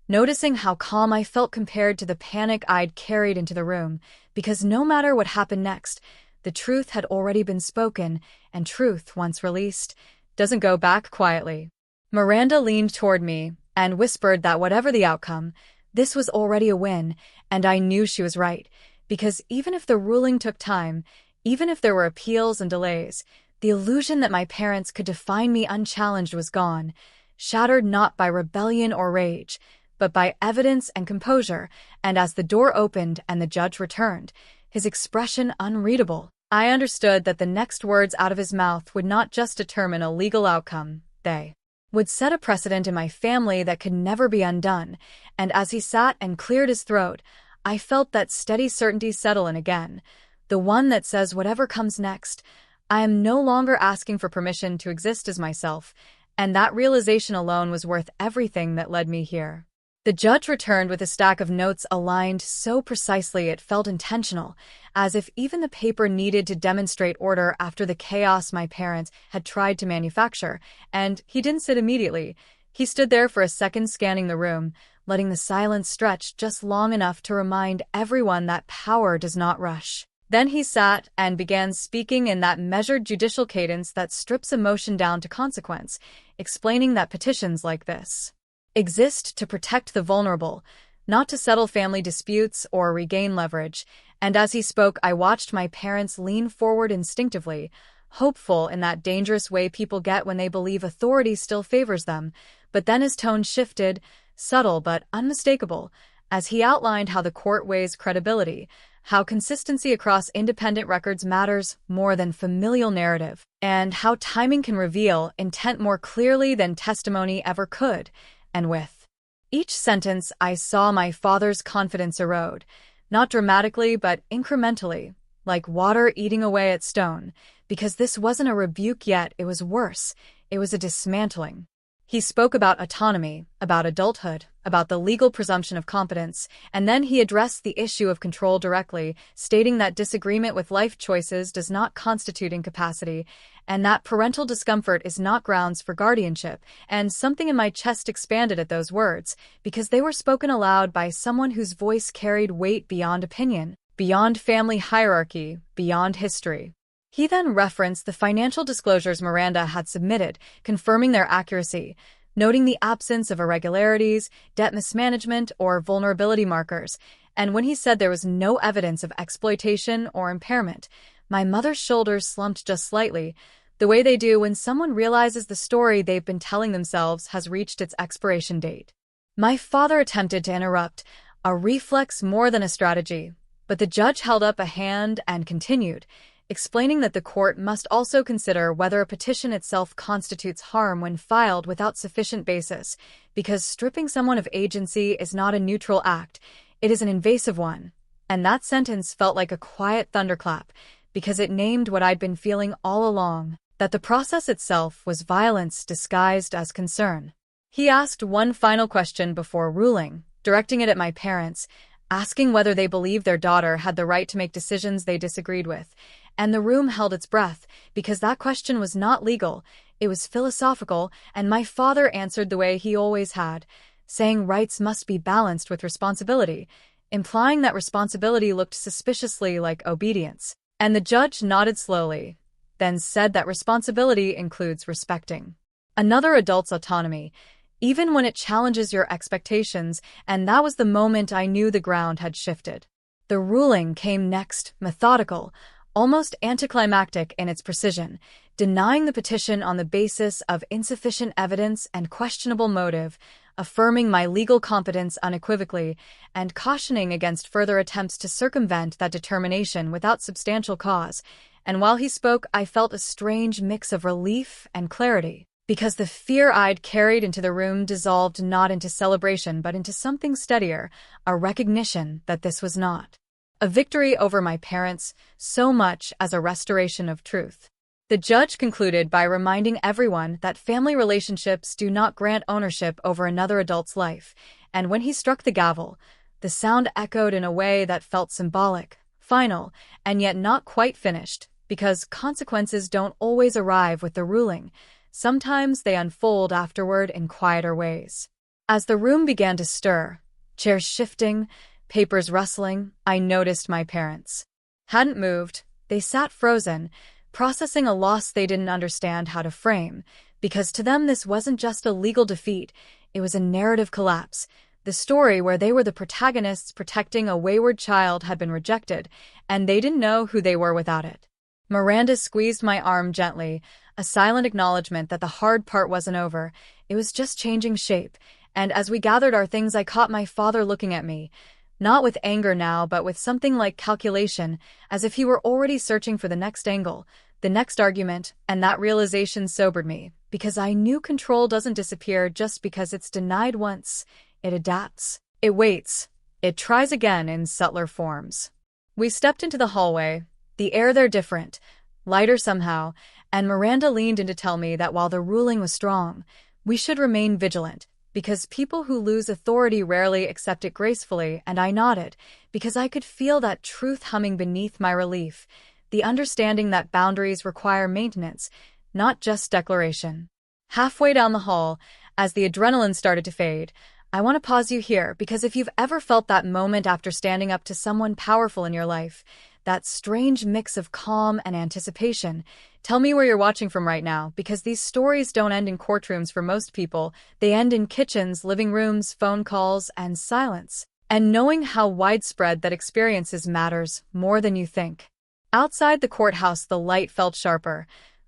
noticing how calm I felt compared to the panic I'd carried into the room, because no matter what happened next, the truth had already been spoken, and truth, once released, doesn't go back quietly. Miranda leaned toward me and whispered that whatever the outcome, this was already a win, and I knew she was right, because even if the ruling took time, even if there were appeals and delays, the illusion that my parents could define me unchallenged was gone, shattered not by rebellion or rage, but by evidence and composure, and as the door opened and the judge returned, his expression unreadable, I understood that the next words out of his mouth would not just determine a legal outcome, they would set a precedent in my family that could never be undone, and as he sat and cleared his throat, I felt that steady certainty settle in again, the one that says whatever comes next, I am no longer asking for permission to exist as myself, and that realization alone was worth everything that led me here. The judge returned with a stack of notes aligned so precisely it felt intentional, as if even the paper needed to demonstrate order after the chaos my parents had tried to manufacture, and he didn't sit immediately. He stood there for a second scanning the room, letting the silence stretch just long enough to remind everyone that power does not rush. Then he sat and began speaking in that measured judicial cadence that strips emotion down to consequence, explaining that petitions like this exist to protect the vulnerable, not to settle family disputes or regain leverage, and as he spoke I watched my parents lean forward instinctively, hopeful in that dangerous way people get when they believe authority still favors them, but then his tone shifted, subtle but unmistakable, as he outlined how the court weighs credibility, how consistency across independent records matters more than familial narrative, and how timing can reveal intent more clearly than testimony ever could. And with each sentence, I saw my father's confidence erode, not dramatically but incrementally, like water eating away at stone, because this wasn't a rebuke yet, it was worse, it was a dismantling. He spoke about autonomy, about adulthood, about the legal presumption of competence, and then he addressed the issue of control directly, stating that disagreement with life choices does not constitute incapacity, and that parental discomfort is not grounds for guardianship, and something in my chest expanded at those words, because they were spoken aloud by someone whose voice carried weight beyond opinion, beyond family hierarchy, beyond history. He then referenced the financial disclosures Miranda had submitted, confirming their accuracy, noting the absence of irregularities, debt mismanagement, or vulnerability markers, and when he said there was no evidence of exploitation or impairment, my mother's shoulders slumped just slightly, the way they do when someone realizes the story they've been telling themselves has reached its expiration date. My father attempted to interrupt, a reflex more than a strategy, but the judge held up a hand and continued, explaining that the court must also consider whether a petition itself constitutes harm when filed without sufficient basis, because stripping someone of agency is not a neutral act, it is an invasive one. And that sentence felt like a quiet thunderclap, because it named what I'd been feeling all along, that the process itself was violence disguised as concern. He asked one final question before ruling, directing it at my parents, asking whether they believed their daughter had the right to make decisions they disagreed with, and the room held its breath, because that question was not legal, it was philosophical, and my father answered the way he always had, saying rights must be balanced with responsibility, implying that responsibility looked suspiciously like obedience. And the judge nodded slowly, then said that responsibility includes respecting another adult's autonomy, even when it challenges your expectations, and that was the moment I knew the ground had shifted. The ruling came next, methodical, almost anticlimactic in its precision, denying the petition on the basis of insufficient evidence and questionable motive, affirming my legal competence unequivocally, and cautioning against further attempts to circumvent that determination without substantial cause. And while he spoke, I felt a strange mix of relief and clarity, because the fear I'd carried into the room dissolved not into celebration but into something steadier, a recognition that this was not a victory over my parents so much as a restoration of truth. The judge concluded by reminding everyone that family relationships do not grant ownership over another adult's life, and when he struck the gavel, The sound echoed in a way that felt symbolic, final, and yet not quite finished, because consequences don't always arrive with the ruling. Sometimes they unfold afterward in quieter ways. As the room began to stir, chairs shifting, papers rustling, I noticed my parents hadn't moved. They sat frozen, processing a loss they didn't understand how to frame, because to them this wasn't just a legal defeat, it was a narrative collapse. The story where they were the protagonists protecting a wayward child had been rejected, and they didn't know who they were without it. Miranda squeezed my arm gently, a silent acknowledgement that the hard part wasn't over, it was just changing shape, and as we gathered our things I caught my father looking at me, not with anger now but with something like calculation, as if he were already searching for the next angle, the next argument, and that realization sobered me, because I knew control doesn't disappear just because it's denied once. It adapts. It waits. It tries again in subtler forms. We stepped into the hallway, the air there different, lighter somehow, and Miranda leaned in to tell me that while the ruling was strong, we should remain vigilant, because people who lose authority rarely accept it gracefully, and I nodded, because I could feel that truth humming beneath my relief, the understanding that boundaries require maintenance, not just declaration. Halfway down the hall, as the adrenaline started to fade, I want to pause you here, because if you've ever felt that moment after standing up to someone powerful in your life, that strange mix of calm and anticipation, tell me where you're watching from right now, because these stories don't end in courtrooms for most people, they end in kitchens, living rooms, phone calls, and silence. And knowing how widespread that experience is matters more than you think. Outside the courthouse, the light felt sharper,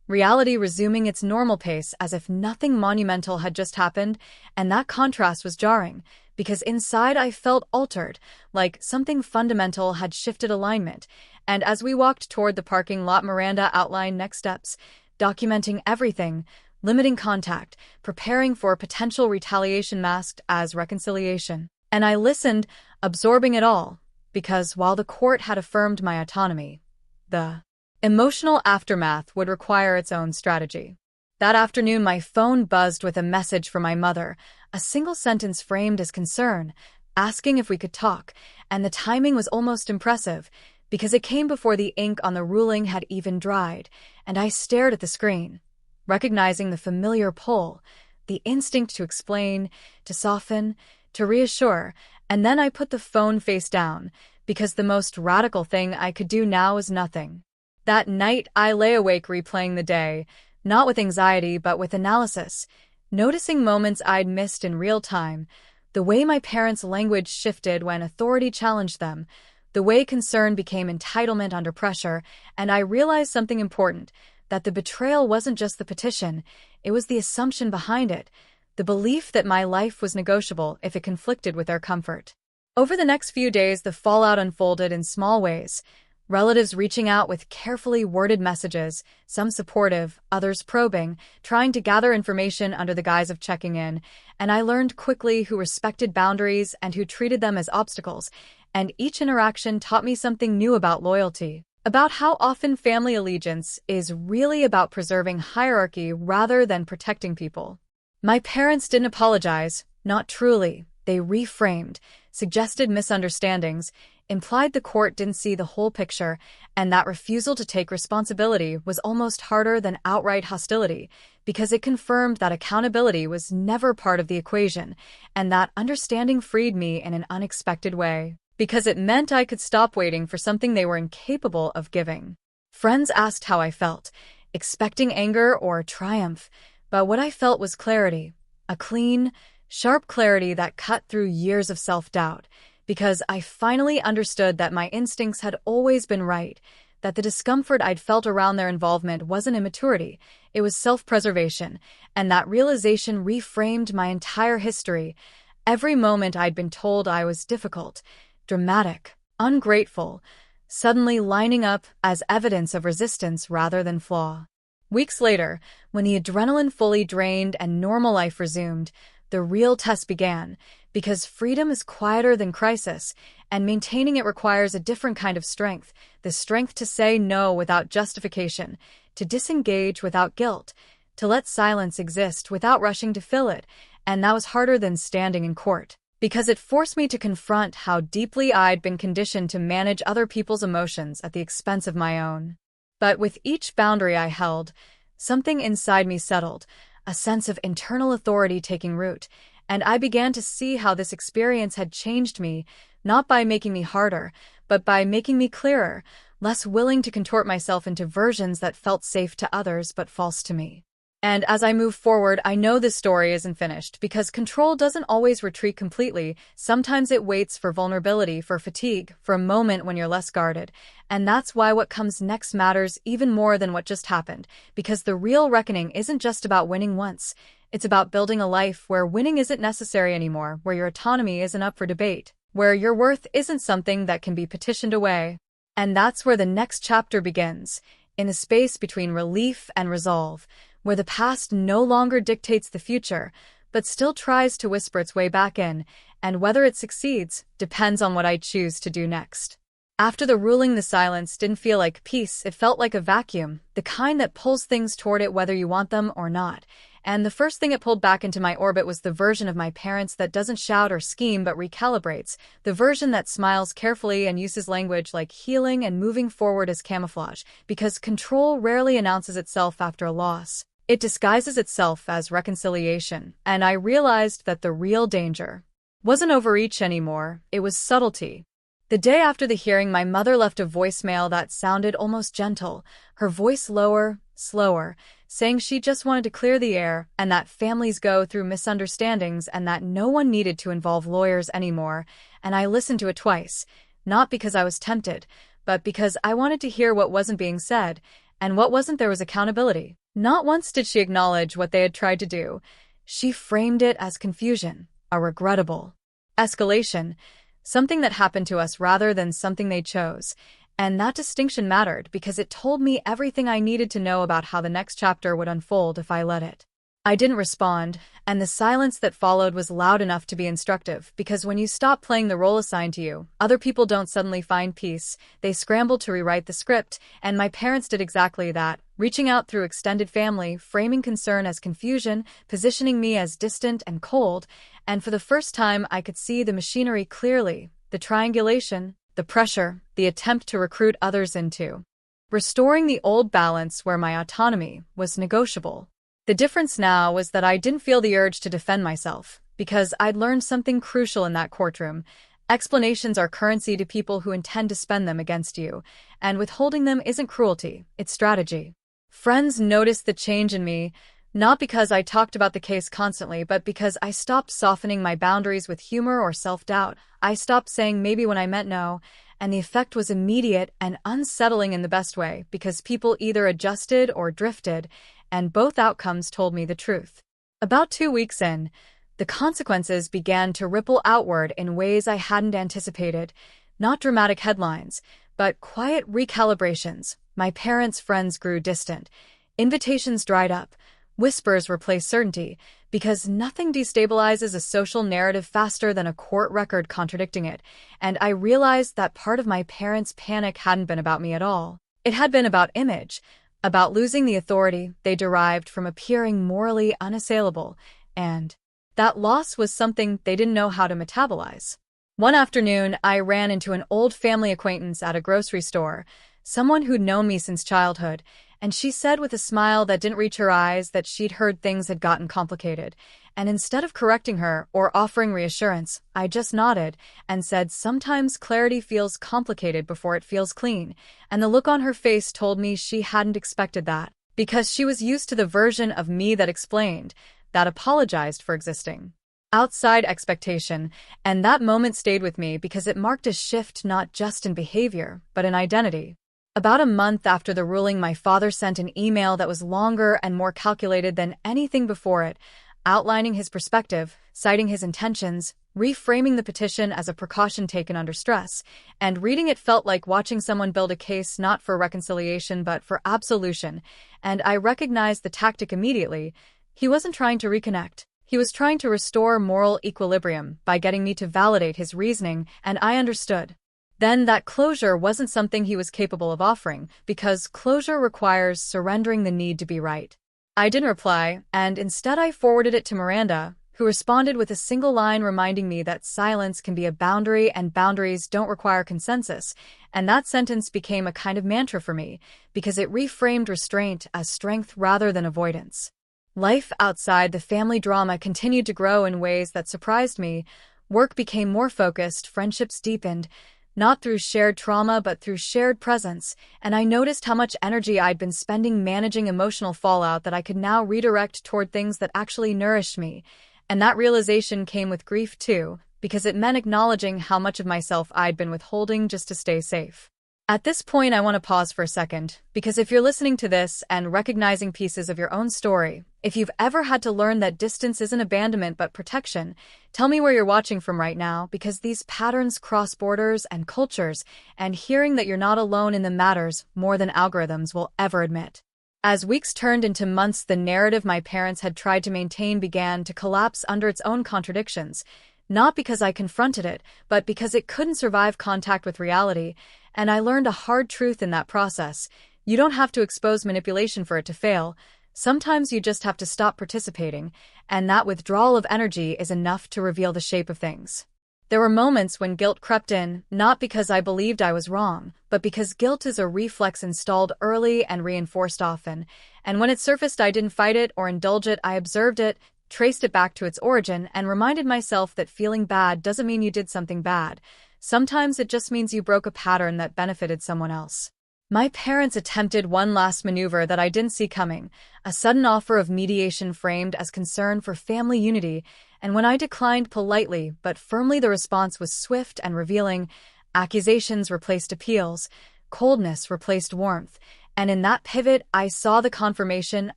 reality resuming its normal pace as if nothing monumental had just happened, and that contrast was jarring, because inside I felt altered, like something fundamental had shifted alignment, and as we walked toward the parking lot, Miranda outlined next steps, documenting everything, limiting contact, preparing for potential retaliation masked as reconciliation. And I listened, absorbing it all, because while the court had affirmed my autonomy, the emotional aftermath would require its own strategy. That afternoon, my phone buzzed with a message from my mother, a single sentence framed as concern, asking if we could talk, and the timing was almost impressive, because it came before the ink on the ruling had even dried, and I stared at the screen, recognizing the familiar pull, the instinct to explain, to soften, to reassure, and then I put the phone face down, because the most radical thing I could do now was nothing. That night, I lay awake replaying the day, not with anxiety but with analysis, noticing moments I'd missed in real time, the way my parents' language shifted when authority challenged them, the way concern became entitlement under pressure, and I realized something important, that the betrayal wasn't just the petition, it was the assumption behind it, the belief that my life was negotiable if it conflicted with their comfort. Over the next few days, the fallout unfolded in small ways, relatives reaching out with carefully worded messages, some supportive, others probing, trying to gather information under the guise of checking in, and I learned quickly who respected boundaries and who treated them as obstacles, and each interaction taught me something new about loyalty, about how often family allegiance is really about preserving hierarchy rather than protecting people. My parents didn't apologize, not truly. They reframed, suggested misunderstandings, implied the court didn't see the whole picture, and that refusal to take responsibility was almost harder than outright hostility, because it confirmed that accountability was never part of the equation, and that understanding freed me in an unexpected way, because it meant I could stop waiting for something they were incapable of giving. Friends asked how I felt, expecting anger or triumph, but what I felt was clarity, a clean, sharp clarity that cut through years of self-doubt, because I finally understood that my instincts had always been right, that the discomfort I'd felt around their involvement wasn't immaturity, it was self-preservation, and that realization reframed my entire history. Every moment I'd been told I was difficult, dramatic, ungrateful, suddenly lining up as evidence of resistance rather than flaw. Weeks later, when the adrenaline fully drained and normal life resumed, the real test began, because freedom is quieter than crisis, and maintaining it requires a different kind of strength, the strength to say no without justification, to disengage without guilt, to let silence exist without rushing to fill it, and that was harder than standing in court. because it forced me to confront how deeply I'd been conditioned to manage other people's emotions at the expense of my own. But with each boundary I held, something inside me settled, a sense of internal authority taking root, and I began to see how this experience had changed me, not by making me harder, but by making me clearer, less willing to contort myself into versions that felt safe to others but false to me. And as I move forward, I know this story isn't finished, because control doesn't always retreat completely. Sometimes it waits for vulnerability, for fatigue, for a moment when you're less guarded. And that's why what comes next matters even more than what just happened, because the real reckoning isn't just about winning once. It's about building a life where winning isn't necessary anymore, where your autonomy isn't up for debate, where your worth isn't something that can be petitioned away. And that's where the next chapter begins, in the space between relief and resolve, where the past no longer dictates the future, but still tries to whisper its way back in, and whether it succeeds depends on what I choose to do next. After the ruling, the silence didn't feel like peace, it felt like a vacuum, the kind that pulls things toward it whether you want them or not. And the first thing it pulled back into my orbit was the version of my parents that doesn't shout or scheme but recalibrates, the version that smiles carefully and uses language like healing and moving forward as camouflage, because control rarely announces itself after a loss. It disguises itself as reconciliation, and I realized that the real danger wasn't overreach anymore, it was subtlety. The day after the hearing, my mother left a voicemail that sounded almost gentle, her voice lower, slower, saying she just wanted to clear the air, and that families go through misunderstandings and that no one needed to involve lawyers anymore. And I listened to it twice, not because I was tempted, but because I wanted to hear what wasn't being said, and what wasn't there was accountability. Not once did she acknowledge what they had tried to do. She framed it as confusion, a regrettable escalation, something that happened to us rather than something they chose. And that distinction mattered because it told me everything I needed to know about how the next chapter would unfold if I let it. I didn't respond, and the silence that followed was loud enough to be instructive, because when you stop playing the role assigned to you, other people don't suddenly find peace, they scramble to rewrite the script, and my parents did exactly that, reaching out through extended family, framing concern as confusion, positioning me as distant and cold, and for the first time I could see the machinery clearly, the triangulation, the pressure, the attempt to recruit others into restoring the old balance where my autonomy was negotiable. The difference now was that I didn't feel the urge to defend myself, because I'd learned something crucial in that courtroom. Explanations are currency to people who intend to spend them against you, and withholding them isn't cruelty, it's strategy. Friends noticed the change in me, not because I talked about the case constantly, but because I stopped softening my boundaries with humor or self-doubt. I stopped saying maybe when I meant no, and the effect was immediate and unsettling in the best way, because people either adjusted or drifted, and both outcomes told me the truth. About 2 weeks in, the consequences began to ripple outward in ways I hadn't anticipated. Not dramatic headlines, but quiet recalibrations. My parents' friends grew distant. Invitations dried up. Whispers replaced certainty, because nothing destabilizes a social narrative faster than a court record contradicting it. And I realized that part of my parents' panic hadn't been about me at all. It had been about image, about losing the authority they derived from appearing morally unassailable, and that loss was something they didn't know how to metabolize. One afternoon, I ran into an old family acquaintance at a grocery store, someone who'd known me since childhood, and she said with a smile that didn't reach her eyes that she'd heard things had gotten complicated. And instead of correcting her or offering reassurance, I just nodded and said sometimes clarity feels complicated before it feels clean, and the look on her face told me she hadn't expected that, because she was used to the version of me that explained, that apologized for existing outside expectation, and that moment stayed with me because it marked a shift not just in behavior, but in identity. About a month after the ruling, my father sent an email that was longer and more calculated than anything before it, outlining his perspective, citing his intentions, reframing the petition as a precaution taken under stress, and reading it felt like watching someone build a case not for reconciliation but for absolution, and I recognized the tactic immediately. He wasn't trying to reconnect. He was trying to restore moral equilibrium by getting me to validate his reasoning, and I understood. Then that closure wasn't something he was capable of offering, because closure requires surrendering the need to be right. I didn't reply, and instead I forwarded it to Miranda, who responded with a single line reminding me that silence can be a boundary and boundaries don't require consensus, and that sentence became a kind of mantra for me, because it reframed restraint as strength rather than avoidance. Life outside the family drama continued to grow in ways that surprised me. Work became more focused, friendships deepened, not through shared trauma but through shared presence, and I noticed how much energy I'd been spending managing emotional fallout that I could now redirect toward things that actually nourished me. And that realization came with grief too, because it meant acknowledging how much of myself I'd been withholding just to stay safe. At this point, I want to pause for a second, because if you're listening to this and recognizing pieces of your own story, if you've ever had to learn that distance isn't abandonment but protection, tell me where you're watching from right now, because these patterns cross borders and cultures, and hearing that you're not alone in them matters more than algorithms will ever admit. As weeks turned into months, the narrative my parents had tried to maintain began to collapse under its own contradictions, not because I confronted it, but because it couldn't survive contact with reality. And I learned a hard truth in that process. You don't have to expose manipulation for it to fail. Sometimes you just have to stop participating, and that withdrawal of energy is enough to reveal the shape of things. There were moments when guilt crept in, not because I believed I was wrong, but because guilt is a reflex installed early and reinforced often. And when it surfaced, I didn't fight it or indulge it. I observed it, traced it back to its origin, and reminded myself that feeling bad doesn't mean you did something bad. Sometimes it just means you broke a pattern that benefited someone else. My parents attempted one last maneuver that I didn't see coming, a sudden offer of mediation framed as concern for family unity, and when I declined politely but firmly, the response was swift and revealing. Accusations replaced appeals, coldness replaced warmth, and in that pivot I saw the confirmation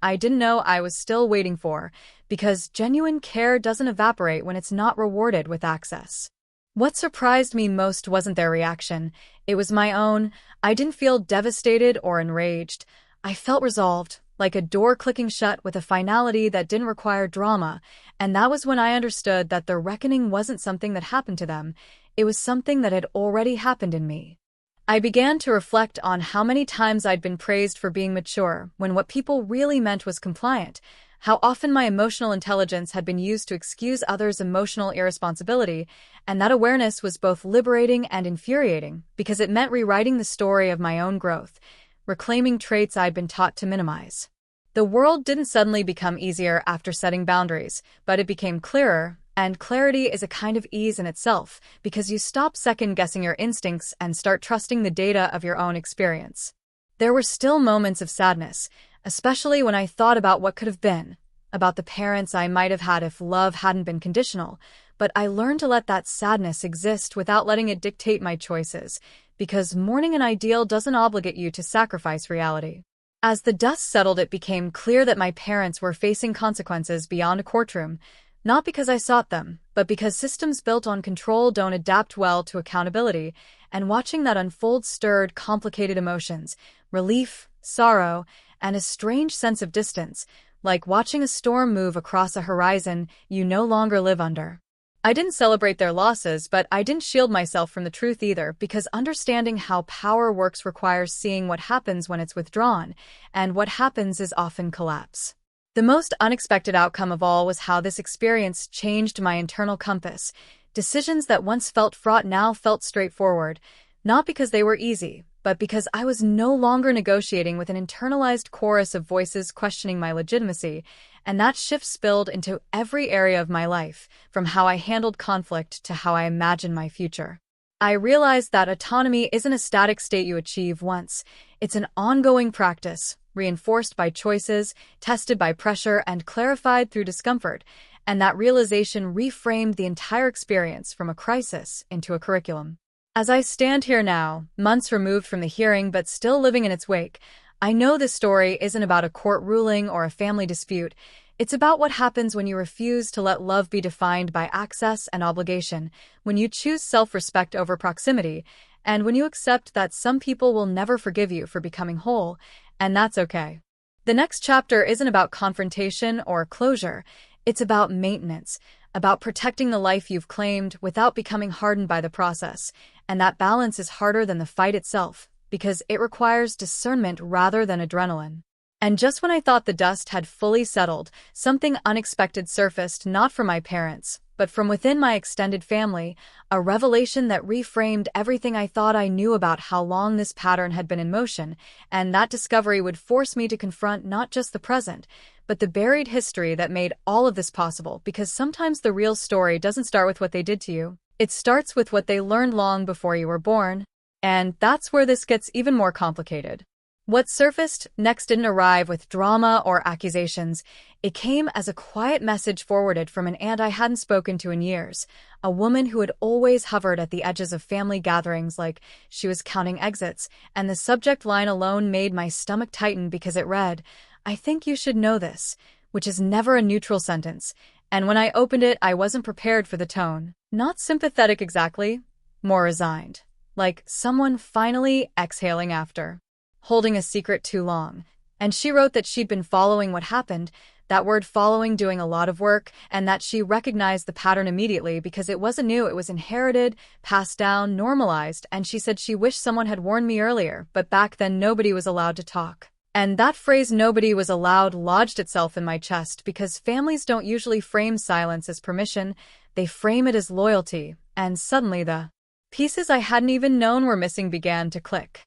I didn't know I was still waiting for, because genuine care doesn't evaporate when it's not rewarded with access. What surprised me most wasn't their reaction. It was my own. I didn't feel devastated or enraged. I felt resolved, like a door clicking shut with a finality that didn't require drama, and that was when I understood that the reckoning wasn't something that happened to them. It was something that had already happened in me. I began to reflect on how many times I'd been praised for being mature, when what people really meant was compliant. How often my emotional intelligence had been used to excuse others' emotional irresponsibility, and that awareness was both liberating and infuriating, because it meant rewriting the story of my own growth, reclaiming traits I'd been taught to minimize. The world didn't suddenly become easier after setting boundaries, but it became clearer, and clarity is a kind of ease in itself, because you stop second-guessing your instincts and start trusting the data of your own experience. There were still moments of sadness, especially when I thought about what could have been, about the parents I might have had if love hadn't been conditional, but I learned to let that sadness exist without letting it dictate my choices, because mourning an ideal doesn't obligate you to sacrifice reality. As the dust settled, it became clear that my parents were facing consequences beyond a courtroom, not because I sought them, but because systems built on control don't adapt well to accountability, and watching that unfold stirred complicated emotions, relief, sorrow, and a strange sense of distance, like watching a storm move across a horizon you no longer live under. I didn't celebrate their losses, but I didn't shield myself from the truth either, because understanding how power works requires seeing what happens when it's withdrawn, and what happens is often collapse. The most unexpected outcome of all was how this experience changed my internal compass. Decisions that once felt fraught now felt straightforward, not because they were easy, but because I was no longer negotiating with an internalized chorus of voices questioning my legitimacy, and that shift spilled into every area of my life, from how I handled conflict to how I imagined my future. I realized that autonomy isn't a static state you achieve once. It's an ongoing practice, reinforced by choices, tested by pressure, and clarified through discomfort, and that realization reframed the entire experience from a crisis into a curriculum. As I stand here now, months removed from the hearing but still living in its wake, I know this story isn't about a court ruling or a family dispute. It's about what happens when you refuse to let love be defined by access and obligation, when you choose self-respect over proximity, and when you accept that some people will never forgive you for becoming whole, and that's okay. The next chapter isn't about confrontation or closure. It's about maintenance, about protecting the life you've claimed without becoming hardened by the process, and that balance is harder than the fight itself, because it requires discernment rather than adrenaline. And just when I thought the dust had fully settled, something unexpected surfaced, not from my parents, but from within my extended family, a revelation that reframed everything I thought I knew about how long this pattern had been in motion, and that discovery would force me to confront not just the present, but the buried history that made all of this possible, because sometimes the real story doesn't start with what they did to you. It starts with what they learned long before you were born, and that's where this gets even more complicated. What surfaced next didn't arrive with drama or accusations. It came as a quiet message forwarded from an aunt I hadn't spoken to in years, a woman who had always hovered at the edges of family gatherings like she was counting exits, and the subject line alone made my stomach tighten because it read, "I think you should know this," which is never a neutral sentence, and when I opened it, I wasn't prepared for the tone. Not sympathetic exactly, more resigned, like someone finally exhaling after holding a secret too long. And she wrote that she'd been following what happened, that word following doing a lot of work, and that she recognized the pattern immediately because it wasn't new, it was inherited, passed down, normalized, and she said she wished someone had warned me earlier, but back then nobody was allowed to talk. And that phrase "nobody was allowed" lodged itself in my chest because families don't usually frame silence as permission, they frame it as loyalty, and suddenly the pieces I hadn't even known were missing began to click.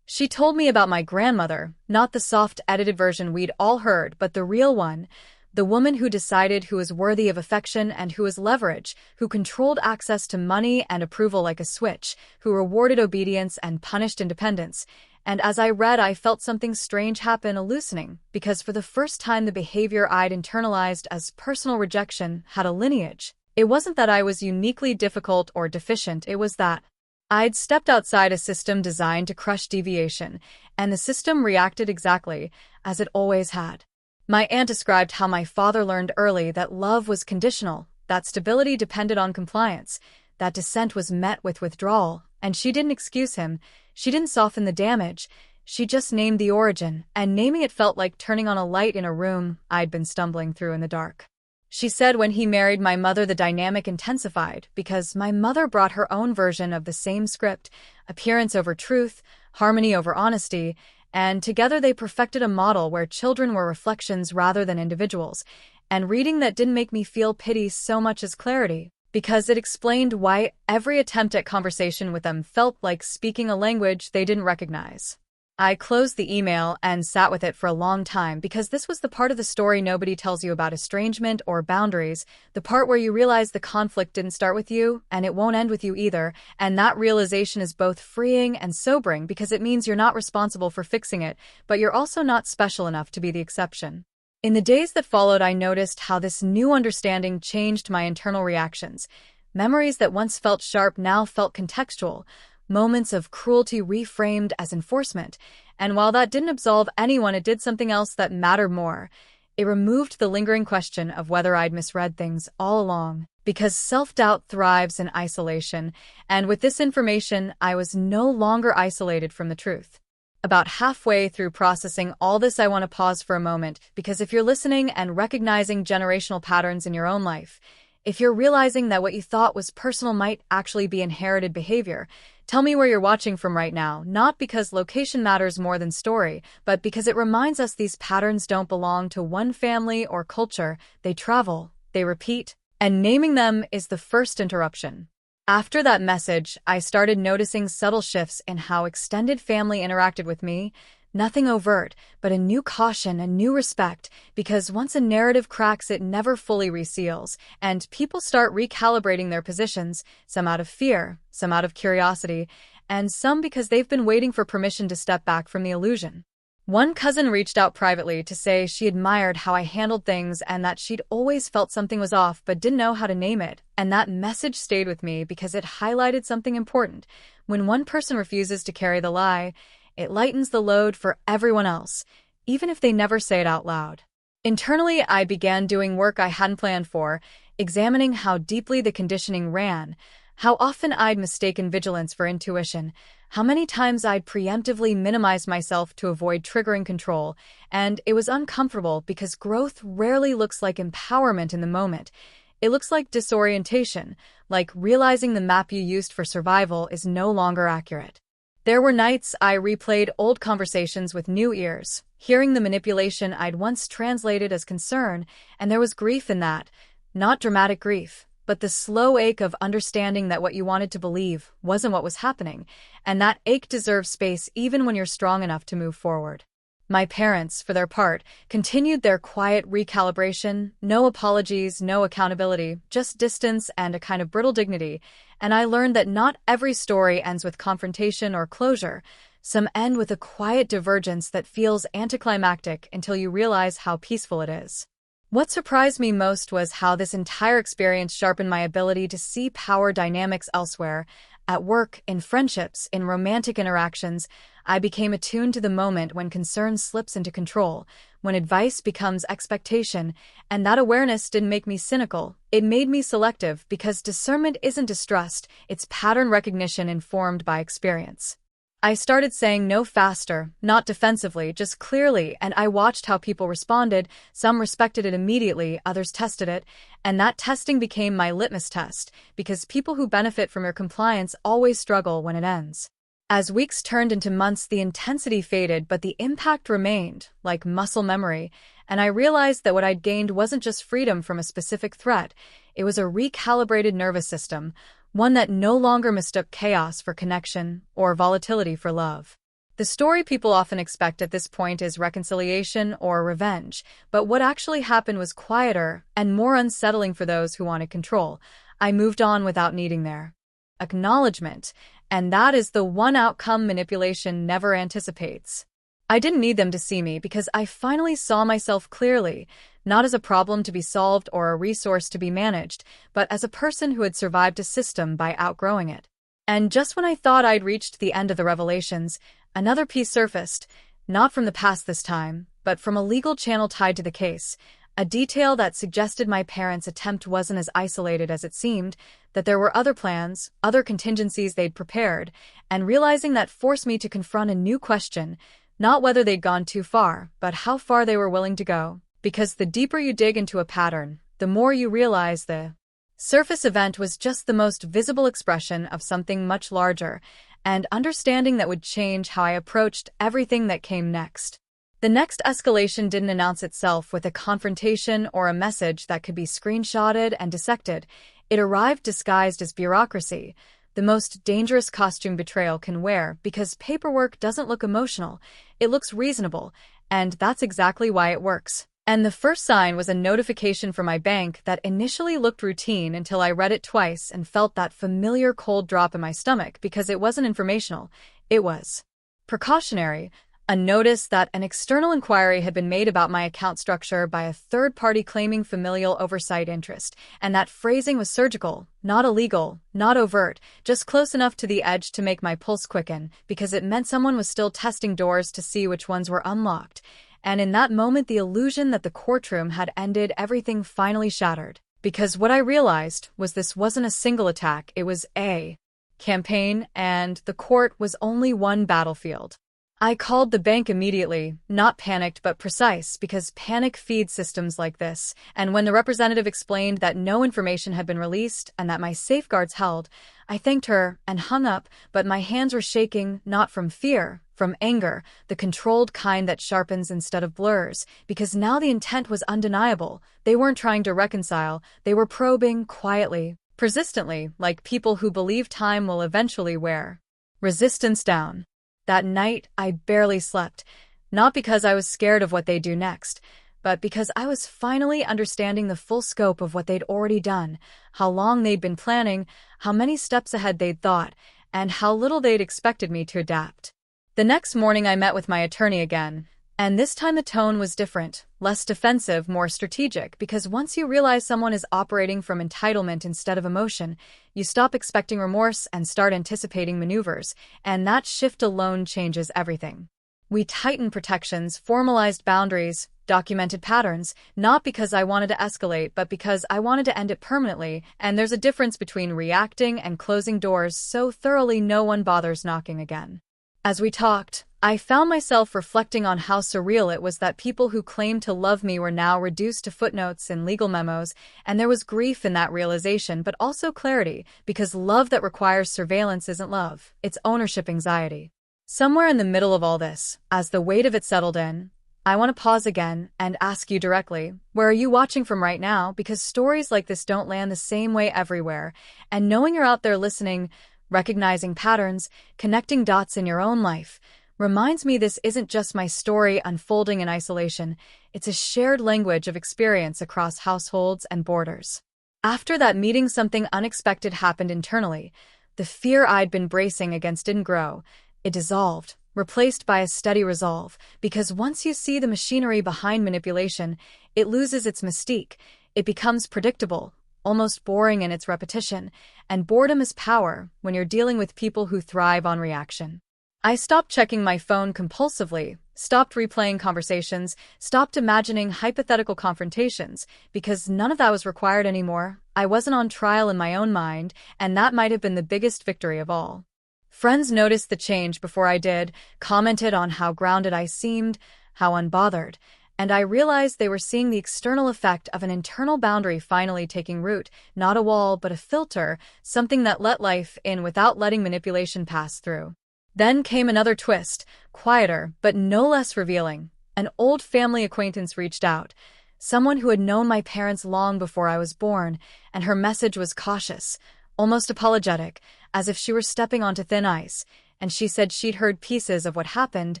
She told me about my grandmother, not the soft, edited version we'd all heard, but the real one, the woman who decided who was worthy of affection and who was leverage, who controlled access to money and approval like a switch, who rewarded obedience and punished independence. And as I read, I felt something strange happen, a loosening, because for the first time the behavior I'd internalized as personal rejection had a lineage. It wasn't that I was uniquely difficult or deficient, it was that I'd stepped outside a system designed to crush deviation, and the system reacted exactly as it always had. My aunt described how my father learned early that love was conditional, that stability depended on compliance, that dissent was met with withdrawal, and she didn't excuse him, she didn't soften the damage, she just named the origin, and naming it felt like turning on a light in a room I'd been stumbling through in the dark. She said when he married my mother the dynamic intensified because my mother brought her own version of the same script, appearance over truth, harmony over honesty, and together they perfected a model where children were reflections rather than individuals, and reading that didn't make me feel pity so much as clarity, because it explained why every attempt at conversation with them felt like speaking a language they didn't recognize. I closed the email and sat with it for a long time because this was the part of the story nobody tells you about estrangement or boundaries, the part where you realize the conflict didn't start with you and it won't end with you either, and that realization is both freeing and sobering because it means you're not responsible for fixing it, but you're also not special enough to be the exception. In the days that followed, I noticed how this new understanding changed my internal reactions. Memories that once felt sharp now felt contextual. Moments of cruelty reframed as enforcement, and while that didn't absolve anyone, it did something else that mattered more. It removed the lingering question of whether I'd misread things all along, because self-doubt thrives in isolation, and with this information, I was no longer isolated from the truth. About halfway through processing all this, I want to pause for a moment, because if you're listening and recognizing generational patterns in your own life, if you're realizing that what you thought was personal might actually be inherited behavior, tell me where you're watching from right now, not because location matters more than story, but because it reminds us these patterns don't belong to one family or culture, they travel, they repeat, and naming them is the first interruption. After that message, I started noticing subtle shifts in how extended family interacted with me. Nothing overt, but a new caution, a new respect, because once a narrative cracks, it never fully reseals, and people start recalibrating their positions, some out of fear, some out of curiosity, and some because they've been waiting for permission to step back from the illusion. One cousin reached out privately to say she admired how I handled things and that she'd always felt something was off but didn't know how to name it, and that message stayed with me because it highlighted something important. When one person refuses to carry the lie, it lightens the load for everyone else, even if they never say it out loud. Internally, I began doing work I hadn't planned for, examining how deeply the conditioning ran, how often I'd mistaken vigilance for intuition, how many times I'd preemptively minimized myself to avoid triggering control, and it was uncomfortable because growth rarely looks like empowerment in the moment. It looks like disorientation, like realizing the map you used for survival is no longer accurate. There were nights I replayed old conversations with new ears, hearing the manipulation I'd once translated as concern, and there was grief in that. Not dramatic grief, but the slow ache of understanding that what you wanted to believe wasn't what was happening, and that ache deserves space even when you're strong enough to move forward. My parents, for their part, continued their quiet recalibration, no apologies, no accountability, just distance and a kind of brittle dignity, and I learned that not every story ends with confrontation or closure. Some end with a quiet divergence that feels anticlimactic until you realize how peaceful it is. What surprised me most was how this entire experience sharpened my ability to see power dynamics elsewhere. At work, in friendships, in romantic interactions, I became attuned to the moment when concern slips into control, when advice becomes expectation, and that awareness didn't make me cynical. It made me selective because discernment isn't distrust, it's pattern recognition informed by experience. I started saying no faster, not defensively, just clearly, and I watched how people responded. Some respected it immediately, others tested it, and that testing became my litmus test, because people who benefit from your compliance always struggle when it ends. As weeks turned into months, the intensity faded, but the impact remained, like muscle memory, and I realized that what I'd gained wasn't just freedom from a specific threat, it was a recalibrated nervous system, one that no longer mistook chaos for connection or volatility for love. The story people often expect at this point is reconciliation or revenge, but what actually happened was quieter and more unsettling for those who wanted control. I moved on without needing their acknowledgement, and that is the one outcome manipulation never anticipates. I didn't need them to see me because I finally saw myself clearly, not as a problem to be solved or a resource to be managed, but as a person who had survived a system by outgrowing it. And just when I thought I'd reached the end of the revelations, another piece surfaced, not from the past this time, but from a legal channel tied to the case, a detail that suggested my parents' attempt wasn't as isolated as it seemed, that there were other plans, other contingencies they'd prepared, and realizing that forced me to confront a new question, not whether they'd gone too far, but how far they were willing to go. Because the deeper you dig into a pattern, the more you realize the surface event was just the most visible expression of something much larger, and understanding that would change how I approached everything that came next. The next escalation didn't announce itself with a confrontation or a message that could be screenshotted and dissected. It arrived disguised as bureaucracy, the most dangerous costume betrayal can wear, because paperwork doesn't look emotional, it looks reasonable, and that's exactly why it works. And the first sign was a notification from my bank that initially looked routine until I read it twice and felt that familiar cold drop in my stomach because it wasn't informational, it was precautionary. A notice that an external inquiry had been made about my account structure by a third party claiming familial oversight interest, and that phrasing was surgical, not illegal, not overt, just close enough to the edge to make my pulse quicken, because it meant someone was still testing doors to see which ones were unlocked. And in that moment, the illusion that the courtroom had ended, everything finally shattered. Because what I realized was this wasn't a single attack, it was a campaign, and the court was only one battlefield. I called the bank immediately, not panicked but precise, because panic feeds systems like this, and when the representative explained that no information had been released and that my safeguards held, I thanked her and hung up, but my hands were shaking, not from fear, from anger, the controlled kind that sharpens instead of blurs, because now the intent was undeniable. They weren't trying to reconcile, they were probing quietly, persistently, like people who believe time will eventually wear resistance down. That night, I barely slept, not because I was scared of what they'd do next, but because I was finally understanding the full scope of what they'd already done, how long they'd been planning, how many steps ahead they'd thought, and how little they'd expected me to adapt. The next morning I met with my attorney again, and this time the tone was different, less defensive, more strategic, because once you realize someone is operating from entitlement instead of emotion, you stop expecting remorse and start anticipating maneuvers, and that shift alone changes everything. We tightened protections, formalized boundaries, documented patterns, not because I wanted to escalate, but because I wanted to end it permanently, and there's a difference between reacting and closing doors so thoroughly no one bothers knocking again. As we talked, I found myself reflecting on how surreal it was that people who claimed to love me were now reduced to footnotes in legal memos, and there was grief in that realization, but also clarity, because love that requires surveillance isn't love, it's ownership anxiety. Somewhere in the middle of all this, as the weight of it settled in, I want to pause again and ask you directly, where are you watching from right now? Because stories like this don't land the same way everywhere, and knowing you're out there listening, recognizing patterns, connecting dots in your own life, reminds me this isn't just my story unfolding in isolation, it's a shared language of experience across households and borders. After that meeting, something unexpected happened internally. The fear I'd been bracing against didn't grow. It dissolved, replaced by a steady resolve, because once you see the machinery behind manipulation, it loses its mystique. It becomes predictable, almost boring in its repetition, and boredom is power when you're dealing with people who thrive on reaction. I stopped checking my phone compulsively, stopped replaying conversations, stopped imagining hypothetical confrontations, because none of that was required anymore. I wasn't on trial in my own mind, and that might have been the biggest victory of all. Friends noticed the change before I did, commented on how grounded I seemed, how unbothered, and I realized they were seeing the external effect of an internal boundary finally taking root, not a wall but a filter, something that let life in without letting manipulation pass through. Then came another twist, quieter but no less revealing. An old family acquaintance reached out, someone who had known my parents long before I was born, and her message was cautious, almost apologetic, as if she were stepping onto thin ice, and she said she'd heard pieces of what happened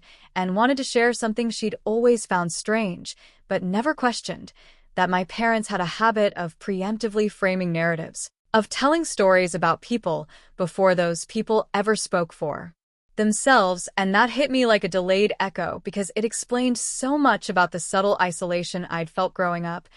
and wanted to share something she'd always found strange, but never questioned, that my parents had a habit of preemptively framing narratives, of telling stories about people before those people ever spoke for themselves, and that hit me like a delayed echo because it explained so much about the subtle isolation I'd felt growing up,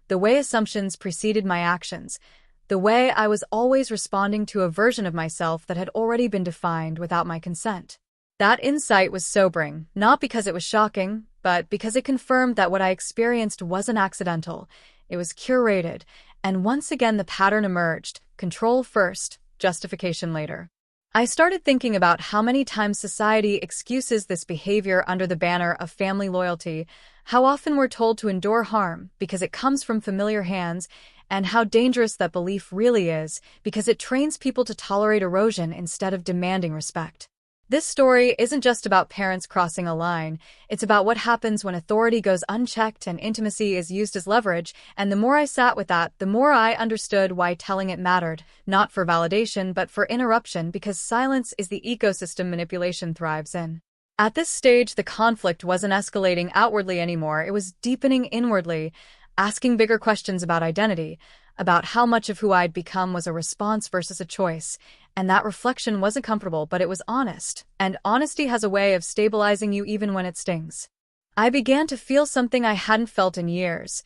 the way assumptions preceded my actions, the way I was always responding to a version of myself that had already been defined without my consent. That insight was sobering, not because it was shocking, but because it confirmed that what I experienced wasn't accidental. It was curated, and once again the pattern emerged: control first, justification later. I started thinking about how many times society excuses this behavior under the banner of family loyalty, how often we're told to endure harm because it comes from familiar hands, and how dangerous that belief really is because it trains people to tolerate erosion instead of demanding respect. This story isn't just about parents crossing a line, it's about what happens when authority goes unchecked and intimacy is used as leverage, and the more I sat with that, the more I understood why telling it mattered, not for validation but for interruption, because silence is the ecosystem manipulation thrives in. At this stage, the conflict wasn't escalating outwardly anymore, it was deepening inwardly, asking bigger questions about identity, about how much of who I'd become was a response versus a choice, and that reflection wasn't comfortable, but it was honest, and honesty has a way of stabilizing you even when it stings. I began to feel something I hadn't felt in years: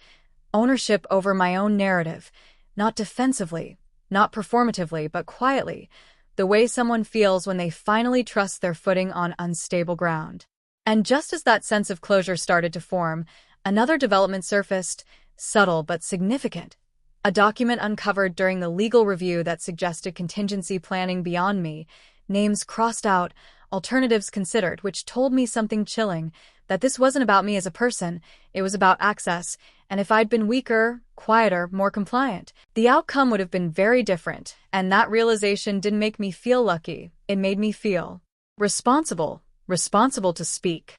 ownership over my own narrative, not defensively, not performatively, but quietly, the way someone feels when they finally trust their footing on unstable ground. And just as that sense of closure started to form, another development surfaced, subtle but significant. A document uncovered during the legal review that suggested contingency planning beyond me, names crossed out, alternatives considered, which told me something chilling, that this wasn't about me as a person, it was about access, and if I'd been weaker, quieter, more compliant, the outcome would have been very different, and that realization didn't make me feel lucky, it made me feel responsible to speak.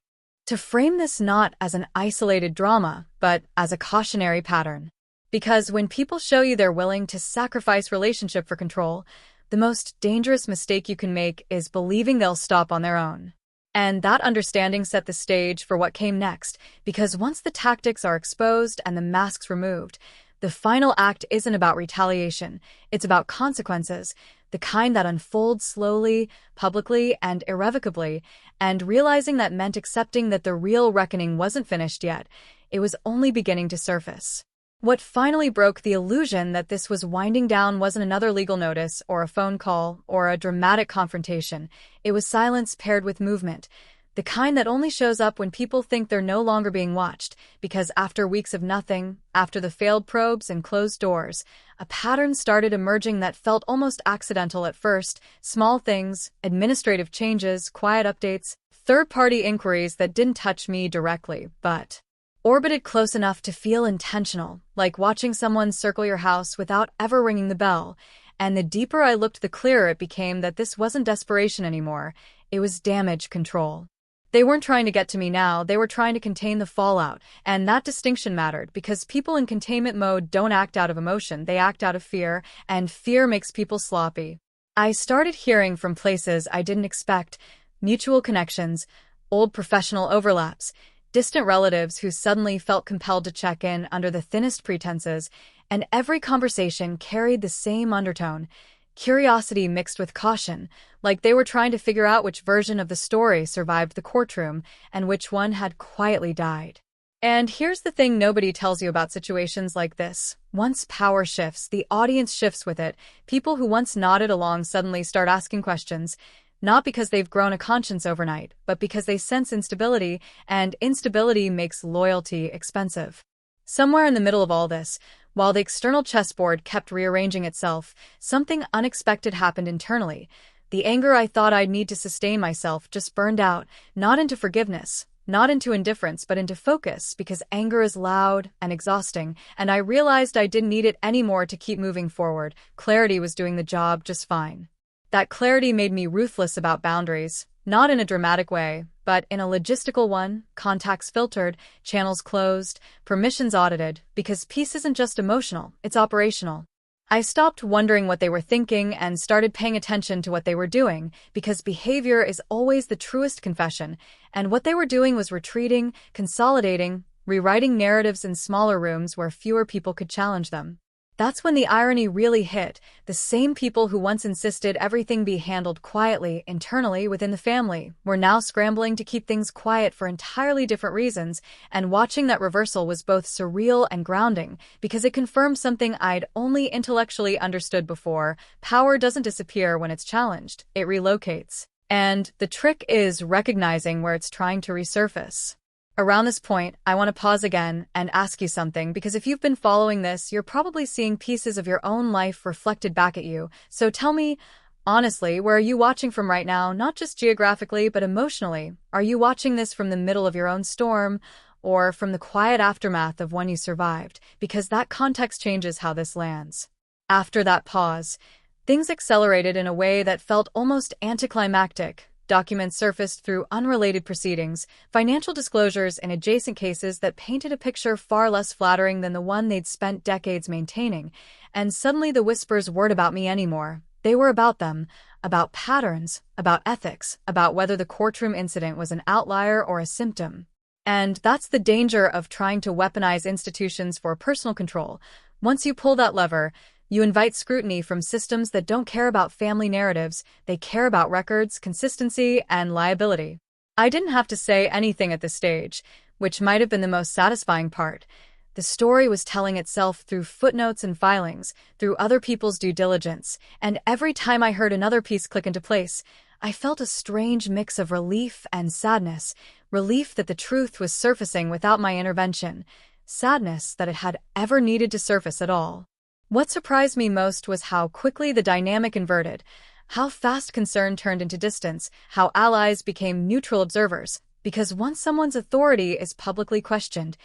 To frame this not as an isolated drama, but as a cautionary pattern. Because when people show you they're willing to sacrifice relationship for control, the most dangerous mistake you can make is believing they'll stop on their own. And that understanding set the stage for what came next, because once the tactics are exposed and the masks removed, the final act isn't about retaliation, it's about consequences, the kind that unfold slowly, publicly, and irrevocably, and realizing that meant accepting that the real reckoning wasn't finished yet, it was only beginning to surface. What finally broke the illusion that this was winding down wasn't another legal notice or a phone call or a dramatic confrontation. It was silence paired with movement, the kind that only shows up when people think they're no longer being watched, because after weeks of nothing, after the failed probes and closed doors, a pattern started emerging that felt almost accidental at first: small things, administrative changes, quiet updates, third-party inquiries that didn't touch me directly, but orbited close enough to feel intentional, like watching someone circle your house without ever ringing the bell, and the deeper I looked, the clearer it became that this wasn't desperation anymore. It was damage control. They weren't trying to get to me now, they were trying to contain the fallout, and that distinction mattered because people in containment mode don't act out of emotion, they act out of fear, and fear makes people sloppy. I started hearing from places I didn't expect: mutual connections, old professional overlaps, distant relatives who suddenly felt compelled to check in under the thinnest pretenses, and every conversation carried the same undertone: curiosity mixed with caution, like they were trying to figure out which version of the story survived the courtroom and which one had quietly died. And here's the thing nobody tells you about situations like this. Once power shifts, the audience shifts with it. People who once nodded along suddenly start asking questions, not because they've grown a conscience overnight, but because they sense instability, and instability makes loyalty expensive. Somewhere in the middle of all this, while the external chessboard kept rearranging itself, something unexpected happened internally. The anger I thought I'd need to sustain myself just burned out, not into forgiveness, not into indifference, but into focus, because anger is loud and exhausting, and I realized I didn't need it anymore to keep moving forward. Clarity was doing the job just fine. That clarity made me ruthless about boundaries, not in a dramatic way, but in a logistical one: contacts filtered, channels closed, permissions audited, because peace isn't just emotional, it's operational. I stopped wondering what they were thinking and started paying attention to what they were doing, because behavior is always the truest confession, and what they were doing was retreating, consolidating, rewriting narratives in smaller rooms where fewer people could challenge them. That's when the irony really hit. The same people who once insisted everything be handled quietly, internally, within the family, were now scrambling to keep things quiet for entirely different reasons, and watching that reversal was both surreal and grounding, because it confirmed something I'd only intellectually understood before: power doesn't disappear when it's challenged, it relocates. And the trick is recognizing where it's trying to resurface. Around this point, I want to pause again and ask you something, because if you've been following this, you're probably seeing pieces of your own life reflected back at you. So tell me, honestly, where are you watching from right now? Not just geographically, but emotionally. Are you watching this from the middle of your own storm, or from the quiet aftermath of one you survived? Because that context changes how this lands. After that pause, things accelerated in a way that felt almost anticlimactic. Documents surfaced through unrelated proceedings, financial disclosures in adjacent cases that painted a picture far less flattering than the one they'd spent decades maintaining, and suddenly the whispers weren't about me anymore. They were about them, about patterns, about ethics, about whether the courtroom incident was an outlier or a symptom. And that's the danger of trying to weaponize institutions for personal control. Once you pull that lever, you invite scrutiny from systems that don't care about family narratives, they care about records, consistency, and liability. I didn't have to say anything at this stage, which might have been the most satisfying part. The story was telling itself through footnotes and filings, through other people's due diligence, and every time I heard another piece click into place, I felt a strange mix of relief and sadness. Relief that the truth was surfacing without my intervention, sadness that it had ever needed to surface at all. What surprised me most was how quickly the dynamic inverted, how fast concern turned into distance, how allies became neutral observers, because once someone's authority is publicly questioned,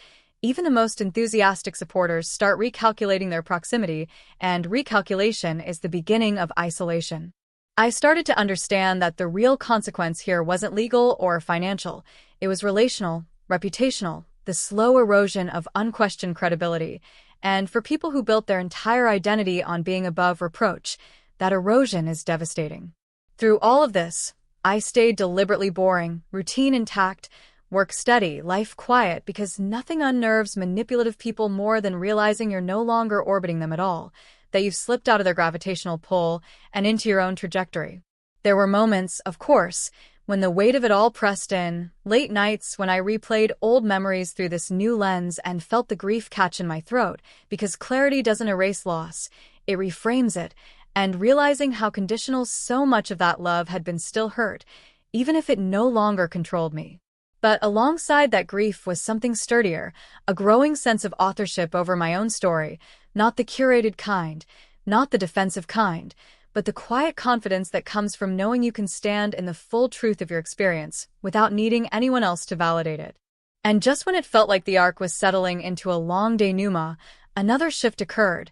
even the most enthusiastic supporters start recalculating their proximity, and recalculation is the beginning of isolation. I started to understand that the real consequence here wasn't legal or financial, it was relational, reputational, the slow erosion of unquestioned credibility. And for people who built their entire identity on being above reproach, that erosion is devastating. Through all of this, I stayed deliberately boring, routine intact, work steady, life quiet, because nothing unnerves manipulative people more than realizing you're no longer orbiting them at all, that you've slipped out of their gravitational pull and into your own trajectory. There were moments, of course, when the weight of it all pressed in, late nights when I replayed old memories through this new lens and felt the grief catch in my throat, because clarity doesn't erase loss, it reframes it, and realizing how conditional so much of that love had been still hurt, even if it no longer controlled me. But alongside that grief was something sturdier, a growing sense of authorship over my own story, not the curated kind, not the defensive kind, but the quiet confidence that comes from knowing you can stand in the full truth of your experience without needing anyone else to validate it. And just when it felt like the arc was settling into a long denouement, another shift occurred.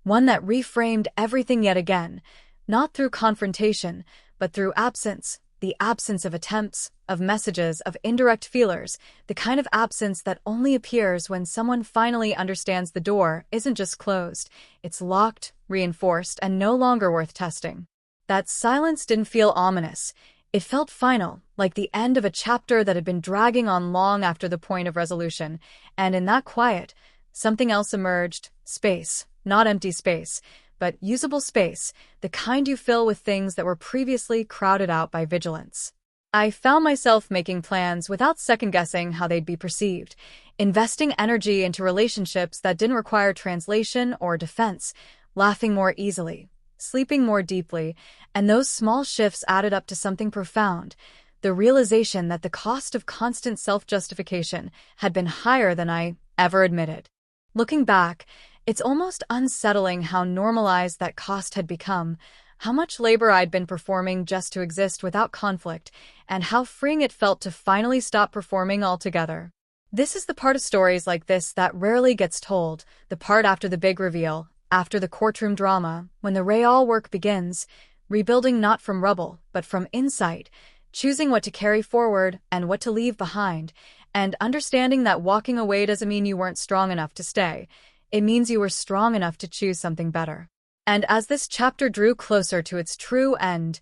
one that reframed everything yet again, not through confrontation, but through absence, the absence of attempts, of messages, of indirect feelers, the kind of absence that only appears when someone finally understands the door isn't just closed, it's locked, reinforced, and no longer worth testing. That silence didn't feel ominous. It felt final, like the end of a chapter that had been dragging on long after the point of resolution, and in that quiet, something else emerged. Space. Not empty space, but usable space, the kind you fill with things that were previously crowded out by vigilance. I found myself making plans without second-guessing how they'd be perceived, investing energy into relationships that didn't require translation or defense, laughing more easily, sleeping more deeply, and those small shifts added up to something profound, the realization that the cost of constant self-justification had been higher than I ever admitted. Looking back, it's almost unsettling how normalized that cost had become, how much labor I'd been performing just to exist without conflict, and how freeing it felt to finally stop performing altogether. This is the part of stories like this that rarely gets told, the part after the big reveal, after the courtroom drama, when the real work begins, rebuilding not from rubble, but from insight, choosing what to carry forward and what to leave behind, and understanding that walking away doesn't mean you weren't strong enough to stay. It means you were strong enough to choose something better. And as this chapter drew closer to its true end,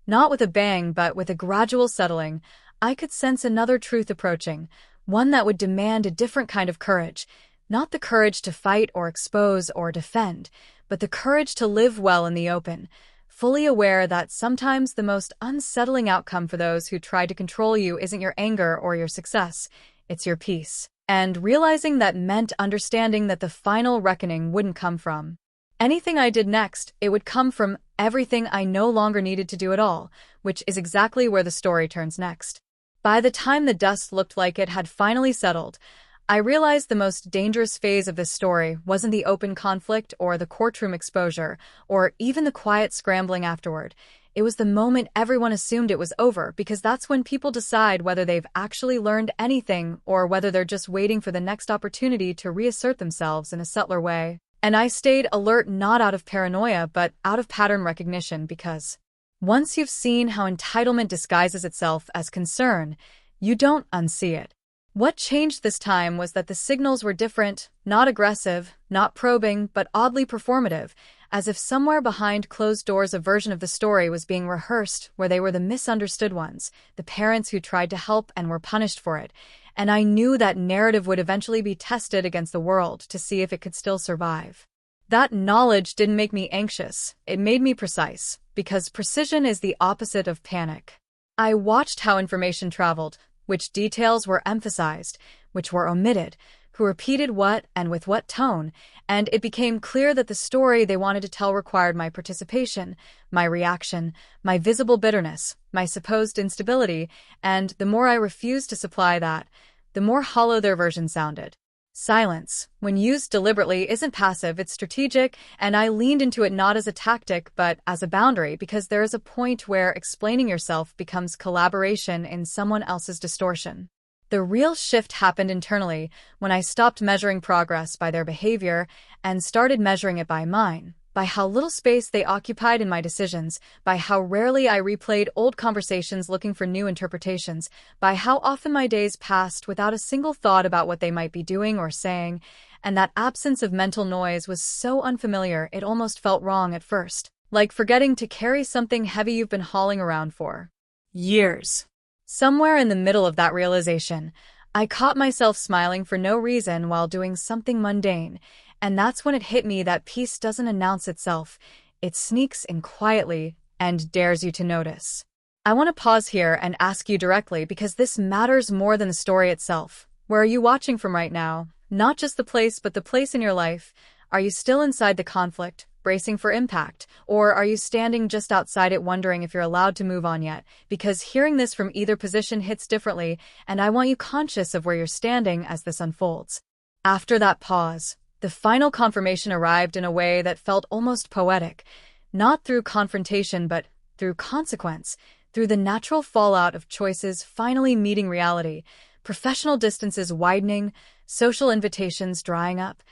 not with a bang but with a gradual settling, I could sense another truth approaching, one that would demand a different kind of courage, not the courage to fight or expose or defend, but the courage to live well in the open, fully aware that sometimes the most unsettling outcome for those who try to control you isn't your anger or your success, it's your peace. And realizing that meant understanding that the final reckoning wouldn't come from anything I did next, it would come from everything I no longer needed to do at all, which is exactly where the story turns next. By the time the dust looked like it had finally settled, I realized the most dangerous phase of this story wasn't the open conflict or the courtroom exposure, or even the quiet scrambling afterward. It was the moment everyone assumed it was over, because that's when people decide whether they've actually learned anything or whether they're just waiting for the next opportunity to reassert themselves in a subtler way. And I stayed alert not out of paranoia but out of pattern recognition, because once you've seen how entitlement disguises itself as concern, you don't unsee it. What changed this time was that the signals were different, not aggressive, not probing, but oddly performative, as if somewhere behind closed doors a version of the story was being rehearsed where they were the misunderstood ones, the parents who tried to help and were punished for it, and I knew that narrative would eventually be tested against the world to see if it could still survive. That knowledge didn't make me anxious, it made me precise, because precision is the opposite of panic. I watched how information traveled, which details were emphasized, which were omitted, who repeated what and with what tone, and it became clear that the story they wanted to tell required my participation, my reaction, my visible bitterness, my supposed instability, and the more I refused to supply that, the more hollow their version sounded. Silence, when used deliberately, isn't passive, it's strategic, and I leaned into it not as a tactic but as a boundary, because there is a point where explaining yourself becomes collaboration in someone else's distortion. The real shift happened internally when I stopped measuring progress by their behavior and started measuring it by mine, by how little space they occupied in my decisions, by how rarely I replayed old conversations looking for new interpretations, by how often my days passed without a single thought about what they might be doing or saying, and that absence of mental noise was so unfamiliar it almost felt wrong at first, like forgetting to carry something heavy you've been hauling around for years. Somewhere in the middle of that realization, I caught myself smiling for no reason while doing something mundane, and that's when it hit me that peace doesn't announce itself, it sneaks in quietly and dares you to notice. I want to pause here and ask you directly, because this matters more than the story itself. Where are you watching from right now? Not just the place, but the place in your life. Are you still inside the conflict, bracing for impact, or are you standing just outside it wondering if you're allowed to move on yet? Because hearing this from either position hits differently, and I want you conscious of where you're standing as this unfolds. After that pause, the final confirmation arrived in a way that felt almost poetic, not through confrontation but through consequence, through the natural fallout of choices finally meeting reality, professional distances widening, social invitations drying up,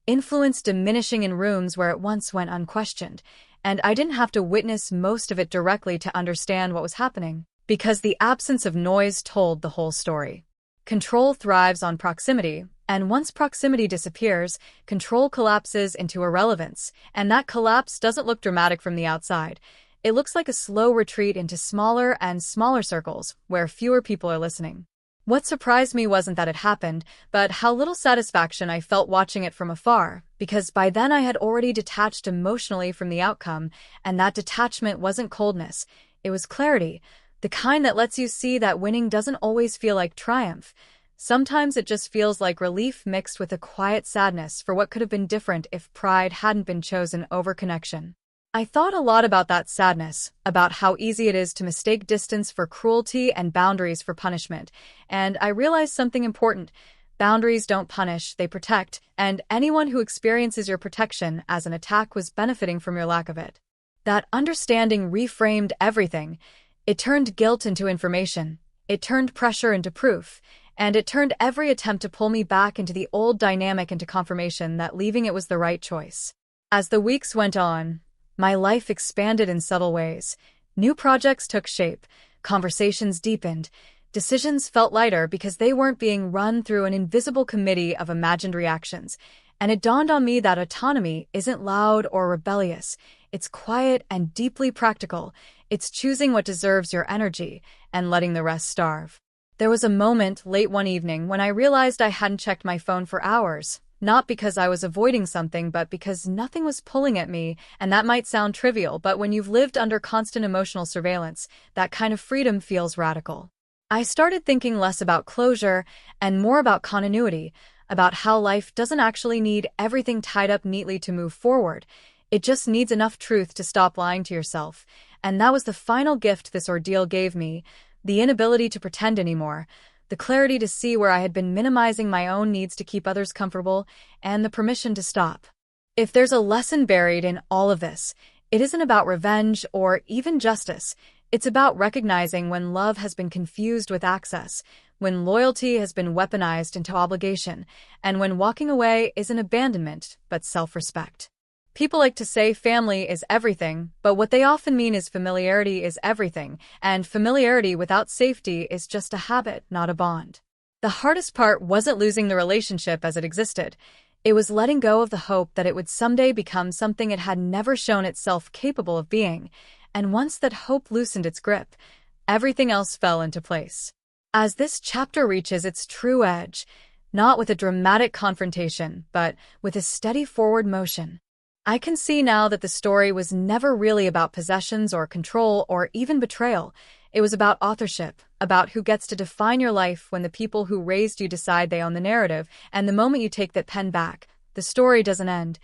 influence diminishing in rooms where it once went unquestioned, and I didn't have to witness most of it directly to understand what was happening, because the absence of noise told the whole story. Control thrives on proximity, and once proximity disappears, control collapses into irrelevance, and that collapse doesn't look dramatic from the outside. It looks like a slow retreat into smaller and smaller circles, where fewer people are listening. What surprised me wasn't that it happened, but how little satisfaction I felt watching it from afar, because by then I had already detached emotionally from the outcome, and that detachment wasn't coldness, it was clarity, the kind that lets you see that winning doesn't always feel like triumph. Sometimes it just feels like relief mixed with a quiet sadness for what could have been different if pride hadn't been chosen over connection. I thought a lot about that sadness, about how easy it is to mistake distance for cruelty and boundaries for punishment, and I realized something important. Boundaries don't punish, they protect, and anyone who experiences your protection as an attack was benefiting from your lack of it. That understanding reframed everything. It turned guilt into information, it turned pressure into proof, and it turned every attempt to pull me back into the old dynamic into confirmation that leaving it was the right choice. As the weeks went on, my life expanded in subtle ways. New projects took shape, conversations deepened, decisions felt lighter because they weren't being run through an invisible committee of imagined reactions, and it dawned on me that autonomy isn't loud or rebellious. It's quiet and deeply practical. It's choosing what deserves your energy and letting the rest starve. There was a moment late one evening when I realized I hadn't checked my phone for hours, not because I was avoiding something, but because nothing was pulling at me, and that might sound trivial, but when you've lived under constant emotional surveillance, that kind of freedom feels radical. I started thinking less about closure and more about continuity, about how life doesn't actually need everything tied up neatly to move forward. It just needs enough truth to stop lying to yourself, and that was the final gift this ordeal gave me, the inability to pretend anymore, the clarity to see where I had been minimizing my own needs to keep others comfortable, and the permission to stop. If there's a lesson buried in all of this, it isn't about revenge or even justice. It's about recognizing when love has been confused with access, when loyalty has been weaponized into obligation, and when walking away isn't abandonment, but self-respect. People like to say family is everything, but what they often mean is familiarity is everything, and familiarity without safety is just a habit, not a bond. The hardest part wasn't losing the relationship as it existed. It was letting go of the hope that it would someday become something it had never shown itself capable of being, and once that hope loosened its grip, everything else fell into place. As this chapter reaches its true edge, not with a dramatic confrontation, but with a steady forward motion, I can see now that the story was never really about possessions or control or even betrayal. It was about authorship, about who gets to define your life when the people who raised you decide they own the narrative, and the moment you take that pen back, the story doesn't end.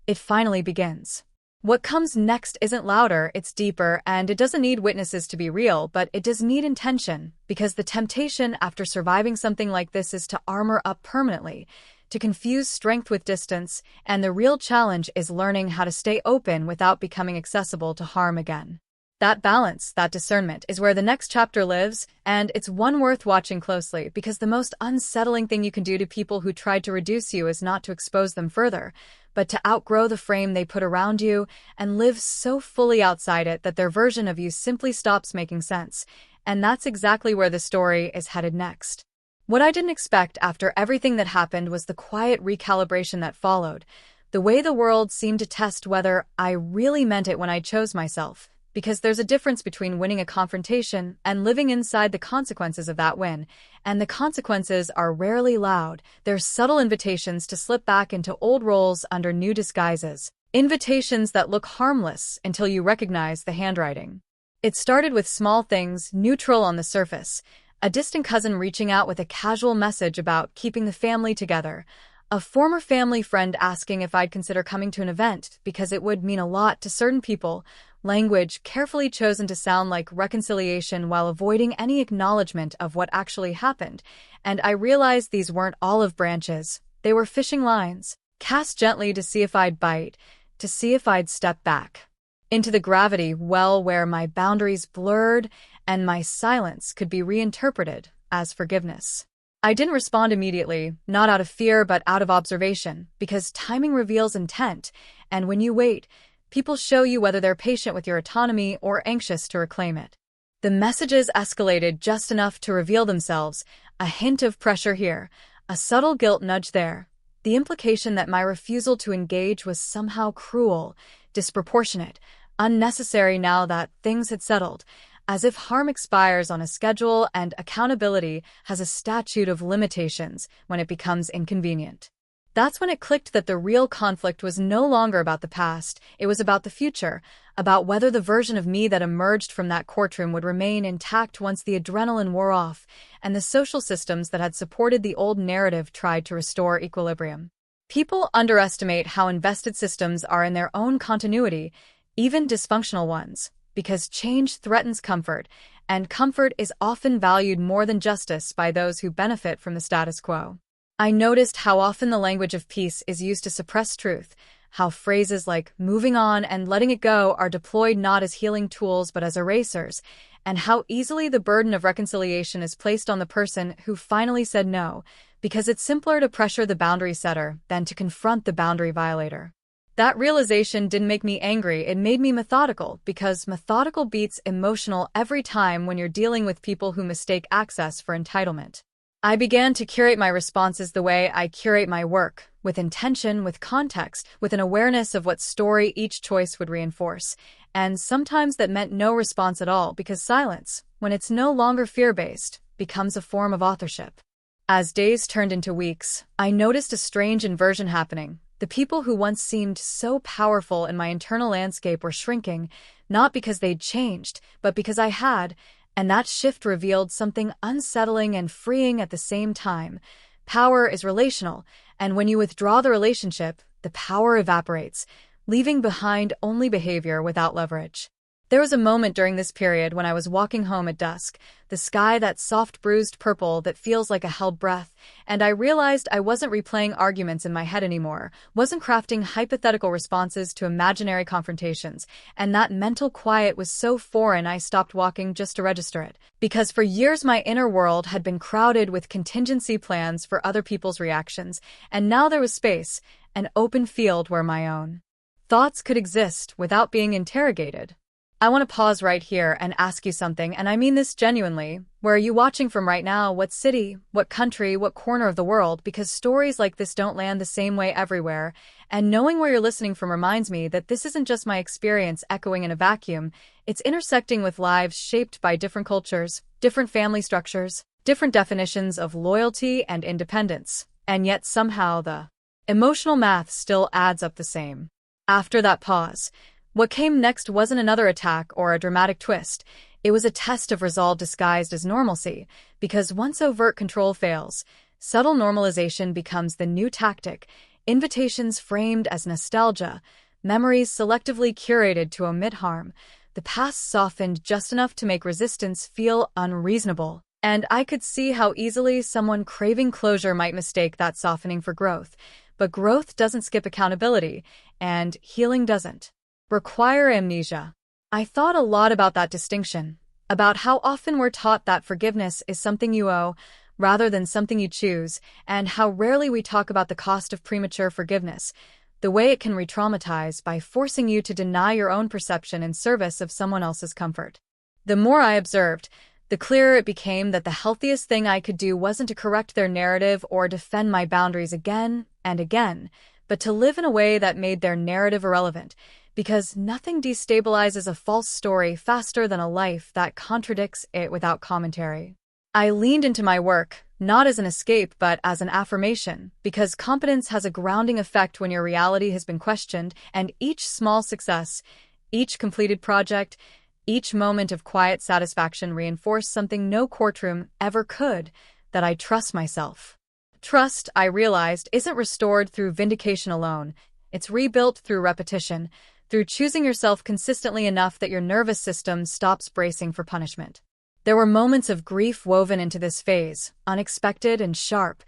It finally begins. What comes next isn't louder, it's deeper, and it doesn't need witnesses to be real, but it does need intention, because the temptation after surviving something like this is to armor up permanently, to confuse strength with distance, and the real challenge is learning how to stay open without becoming accessible to harm again. That balance, that discernment, is where the next chapter lives, and it's one worth watching closely, because the most unsettling thing you can do to people who tried to reduce you is not to expose them further, but to outgrow the frame they put around you and live so fully outside it that their version of you simply stops making sense. And that's exactly where the story is headed next. What I didn't expect after everything that happened was the quiet recalibration that followed, the way the world seemed to test whether I really meant it when I chose myself, because there's a difference between winning a confrontation and living inside the consequences of that win, and the consequences are rarely loud. They're subtle invitations to slip back into old roles under new disguises, invitations that look harmless until you recognize the handwriting. It started with small things, neutral on the surface. A distant cousin reaching out with a casual message about keeping the family together. A former family friend asking if I'd consider coming to an event because it would mean a lot to certain people. Language carefully chosen to sound like reconciliation while avoiding any acknowledgement of what actually happened. And I realized these weren't olive branches. They were fishing lines, cast gently to see if I'd bite, to see if I'd step back into the gravity well where my boundaries blurred and my silence could be reinterpreted as forgiveness. I didn't respond immediately, not out of fear but out of observation, because timing reveals intent, and when you wait, people show you whether they're patient with your autonomy or anxious to reclaim it. The messages escalated just enough to reveal themselves, a hint of pressure here, a subtle guilt nudge there, the implication that my refusal to engage was somehow cruel, disproportionate, unnecessary now that things had settled, as if harm expires on a schedule and accountability has a statute of limitations when it becomes inconvenient. That's when it clicked that the real conflict was no longer about the past, it was about the future, about whether the version of me that emerged from that courtroom would remain intact once the adrenaline wore off, and the social systems that had supported the old narrative tried to restore equilibrium. People underestimate how invested systems are in their own continuity, even dysfunctional ones, because change threatens comfort, and comfort is often valued more than justice by those who benefit from the status quo. I noticed how often the language of peace is used to suppress truth, how phrases like moving on and letting it go are deployed not as healing tools but as erasers, and how easily the burden of reconciliation is placed on the person who finally said no, because it's simpler to pressure the boundary setter than to confront the boundary violator. That realization didn't make me angry, it made me methodical, because methodical beats emotional every time when you're dealing with people who mistake access for entitlement. I began to curate my responses the way I curate my work, with intention, with context, with an awareness of what story each choice would reinforce. And sometimes that meant no response at all, because silence, when it's no longer fear-based, becomes a form of authorship. As days turned into weeks, I noticed a strange inversion happening. The people who once seemed so powerful in my internal landscape were shrinking, not because they'd changed, but because I had, and that shift revealed something unsettling and freeing at the same time. Power is relational, and when you withdraw the relationship, the power evaporates, leaving behind only behavior without leverage. There was a moment during this period when I was walking home at dusk, the sky that soft bruised purple that feels like a held breath, and I realized I wasn't replaying arguments in my head anymore, wasn't crafting hypothetical responses to imaginary confrontations, and that mental quiet was so foreign I stopped walking just to register it, because for years my inner world had been crowded with contingency plans for other people's reactions, and now there was space, an open field where my own thoughts could exist without being interrogated. I want to pause right here and ask you something, and I mean this genuinely. Where are you watching from right now? What city, what country, what corner of the world? Because stories like this don't land the same way everywhere, and knowing where you're listening from reminds me that this isn't just my experience echoing in a vacuum, it's intersecting with lives shaped by different cultures, different family structures, different definitions of loyalty and independence, and yet somehow the emotional math still adds up the same. After that pause, what came next wasn't another attack or a dramatic twist. It was a test of resolve disguised as normalcy, because once overt control fails, subtle normalization becomes the new tactic, invitations framed as nostalgia, memories selectively curated to omit harm, the past softened just enough to make resistance feel unreasonable. And I could see how easily someone craving closure might mistake that softening for growth. But growth doesn't skip accountability, and healing doesn't require amnesia. I thought a lot about that distinction, about how often we're taught that forgiveness is something you owe rather than something you choose, and how rarely we talk about the cost of premature forgiveness, the way it can re-traumatize by forcing you to deny your own perception in service of someone else's comfort. The more I observed, the clearer it became that the healthiest thing I could do wasn't to correct their narrative or defend my boundaries again and again, but to live in a way that made their narrative irrelevant, because nothing destabilizes a false story faster than a life that contradicts it without commentary. I leaned into my work, not as an escape but as an affirmation, because competence has a grounding effect when your reality has been questioned, and each small success, each completed project, each moment of quiet satisfaction reinforced something no courtroom ever could, that I trust myself. Trust, I realized, isn't restored through vindication alone. It's rebuilt through repetition, through choosing yourself consistently enough that your nervous system stops bracing for punishment. There were moments of grief woven into this phase, unexpected and sharp,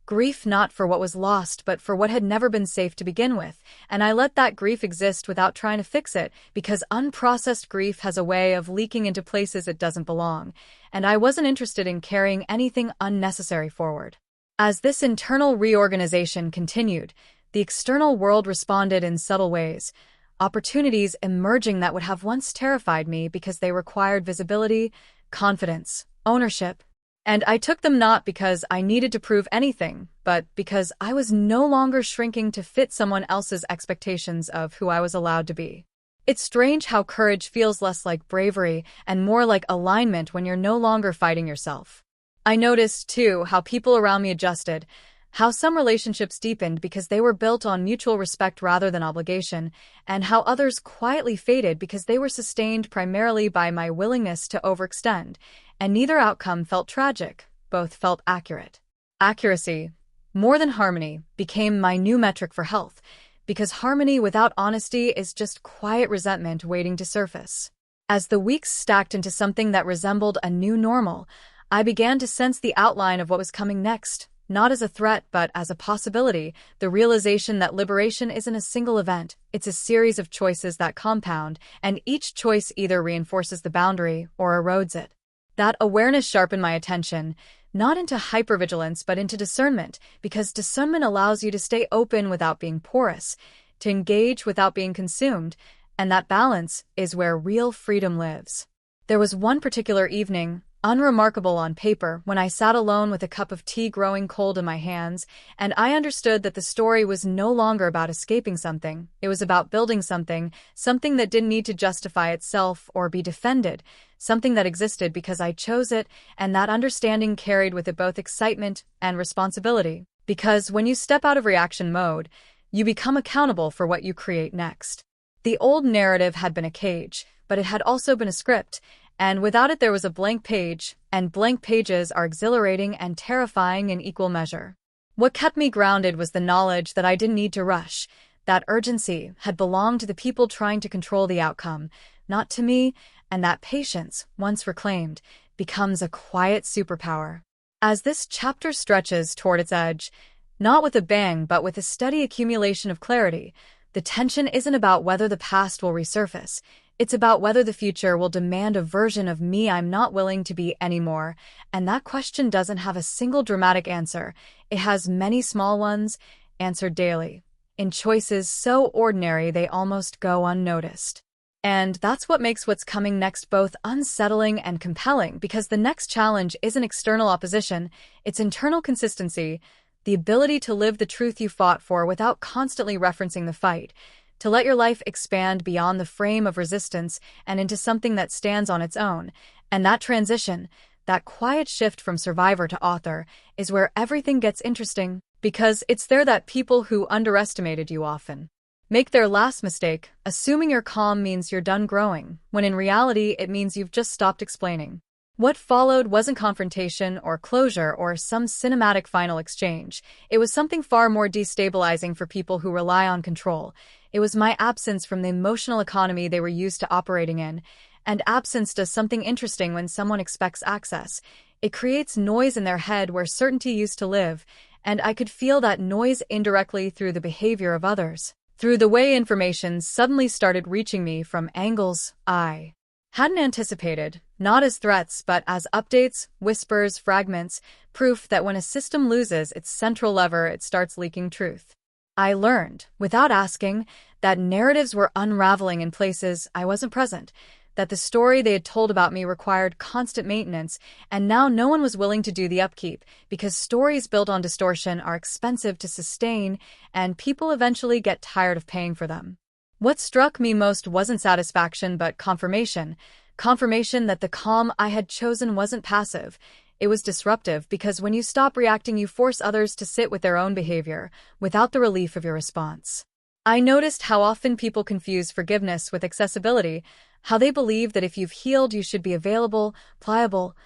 Grief not for what was lost, but for what had never been safe to begin with, and I let that grief exist without trying to fix it, because unprocessed grief has a way of leaking into places it doesn't belong, and I wasn't interested in carrying anything unnecessary forward. As this internal reorganization continued, the external world responded in subtle ways, opportunities emerging that would have once terrified me because they required visibility, confidence, ownership. And I took them not because I needed to prove anything, but because I was no longer shrinking to fit someone else's expectations of who I was allowed to be. It's strange how courage feels less like bravery and more like alignment when you're no longer fighting yourself. I noticed, too, how people around me adjusted, how some relationships deepened because they were built on mutual respect rather than obligation, and how others quietly faded because they were sustained primarily by my willingness to overextend, and neither outcome felt tragic, both felt accurate. Accuracy, more than harmony, became my new metric for health, because harmony without honesty is just quiet resentment waiting to surface. As the weeks stacked into something that resembled a new normal, I began to sense the outline of what was coming next, not as a threat but as a possibility, the realization that liberation isn't a single event, it's a series of choices that compound, and each choice either reinforces the boundary or erodes it. That awareness sharpened my attention, not into hypervigilance but into discernment, because discernment allows you to stay open without being porous, to engage without being consumed, and that balance is where real freedom lives. There was one particular evening, unremarkable on paper, when I sat alone with a cup of tea growing cold in my hands, and I understood that the story was no longer about escaping something, it was about building something that didn't need to justify itself or be defended, something that existed because I chose it, and that understanding carried with it both excitement and responsibility. Because when you step out of reaction mode, you become accountable for what you create next. The old narrative had been a cage, but it had also been a script, and without it there was a blank page, and blank pages are exhilarating and terrifying in equal measure. What kept me grounded was the knowledge that I didn't need to rush. That urgency had belonged to the people trying to control the outcome, not to me, and that patience, once reclaimed, becomes a quiet superpower. As this chapter stretches toward its edge, not with a bang but with a steady accumulation of clarity, the tension isn't about whether the past will resurface. It's about whether the future will demand a version of me I'm not willing to be anymore, and that question doesn't have a single dramatic answer. It has many small ones, answered daily, in choices so ordinary they almost go unnoticed. And that's what makes what's coming next both unsettling and compelling, because the next challenge isn't external opposition, it's internal consistency, the ability to live the truth you fought for without constantly referencing the fight, to let your life expand beyond the frame of resistance and into something that stands on its own. And that transition, that quiet shift from survivor to author, is where everything gets interesting, because it's there that people who underestimated you often make their last mistake, assuming you're calm means you're done growing, when in reality it means you've just stopped explaining. What followed wasn't confrontation or closure or some cinematic final exchange. It was something far more destabilizing for people who rely on control. It was my absence from the emotional economy they were used to operating in. And absence does something interesting when someone expects access. It creates noise in their head where certainty used to live, and I could feel that noise indirectly through the behavior of others, through the way information suddenly started reaching me from angles I hadn't anticipated, not as threats but as updates, whispers, fragments, proof that when a system loses its central lever it starts leaking truth. I learned, without asking, that narratives were unraveling in places I wasn't present, that the story they had told about me required constant maintenance, and now no one was willing to do the upkeep, because stories built on distortion are expensive to sustain, and people eventually get tired of paying for them. What struck me most wasn't satisfaction but confirmation. Confirmation that the calm I had chosen wasn't passive. It was disruptive, because when you stop reacting you force others to sit with their own behavior, without the relief of your response. I noticed how often people confuse forgiveness with accessibility, how they believe that if you've healed you should be available, pliable,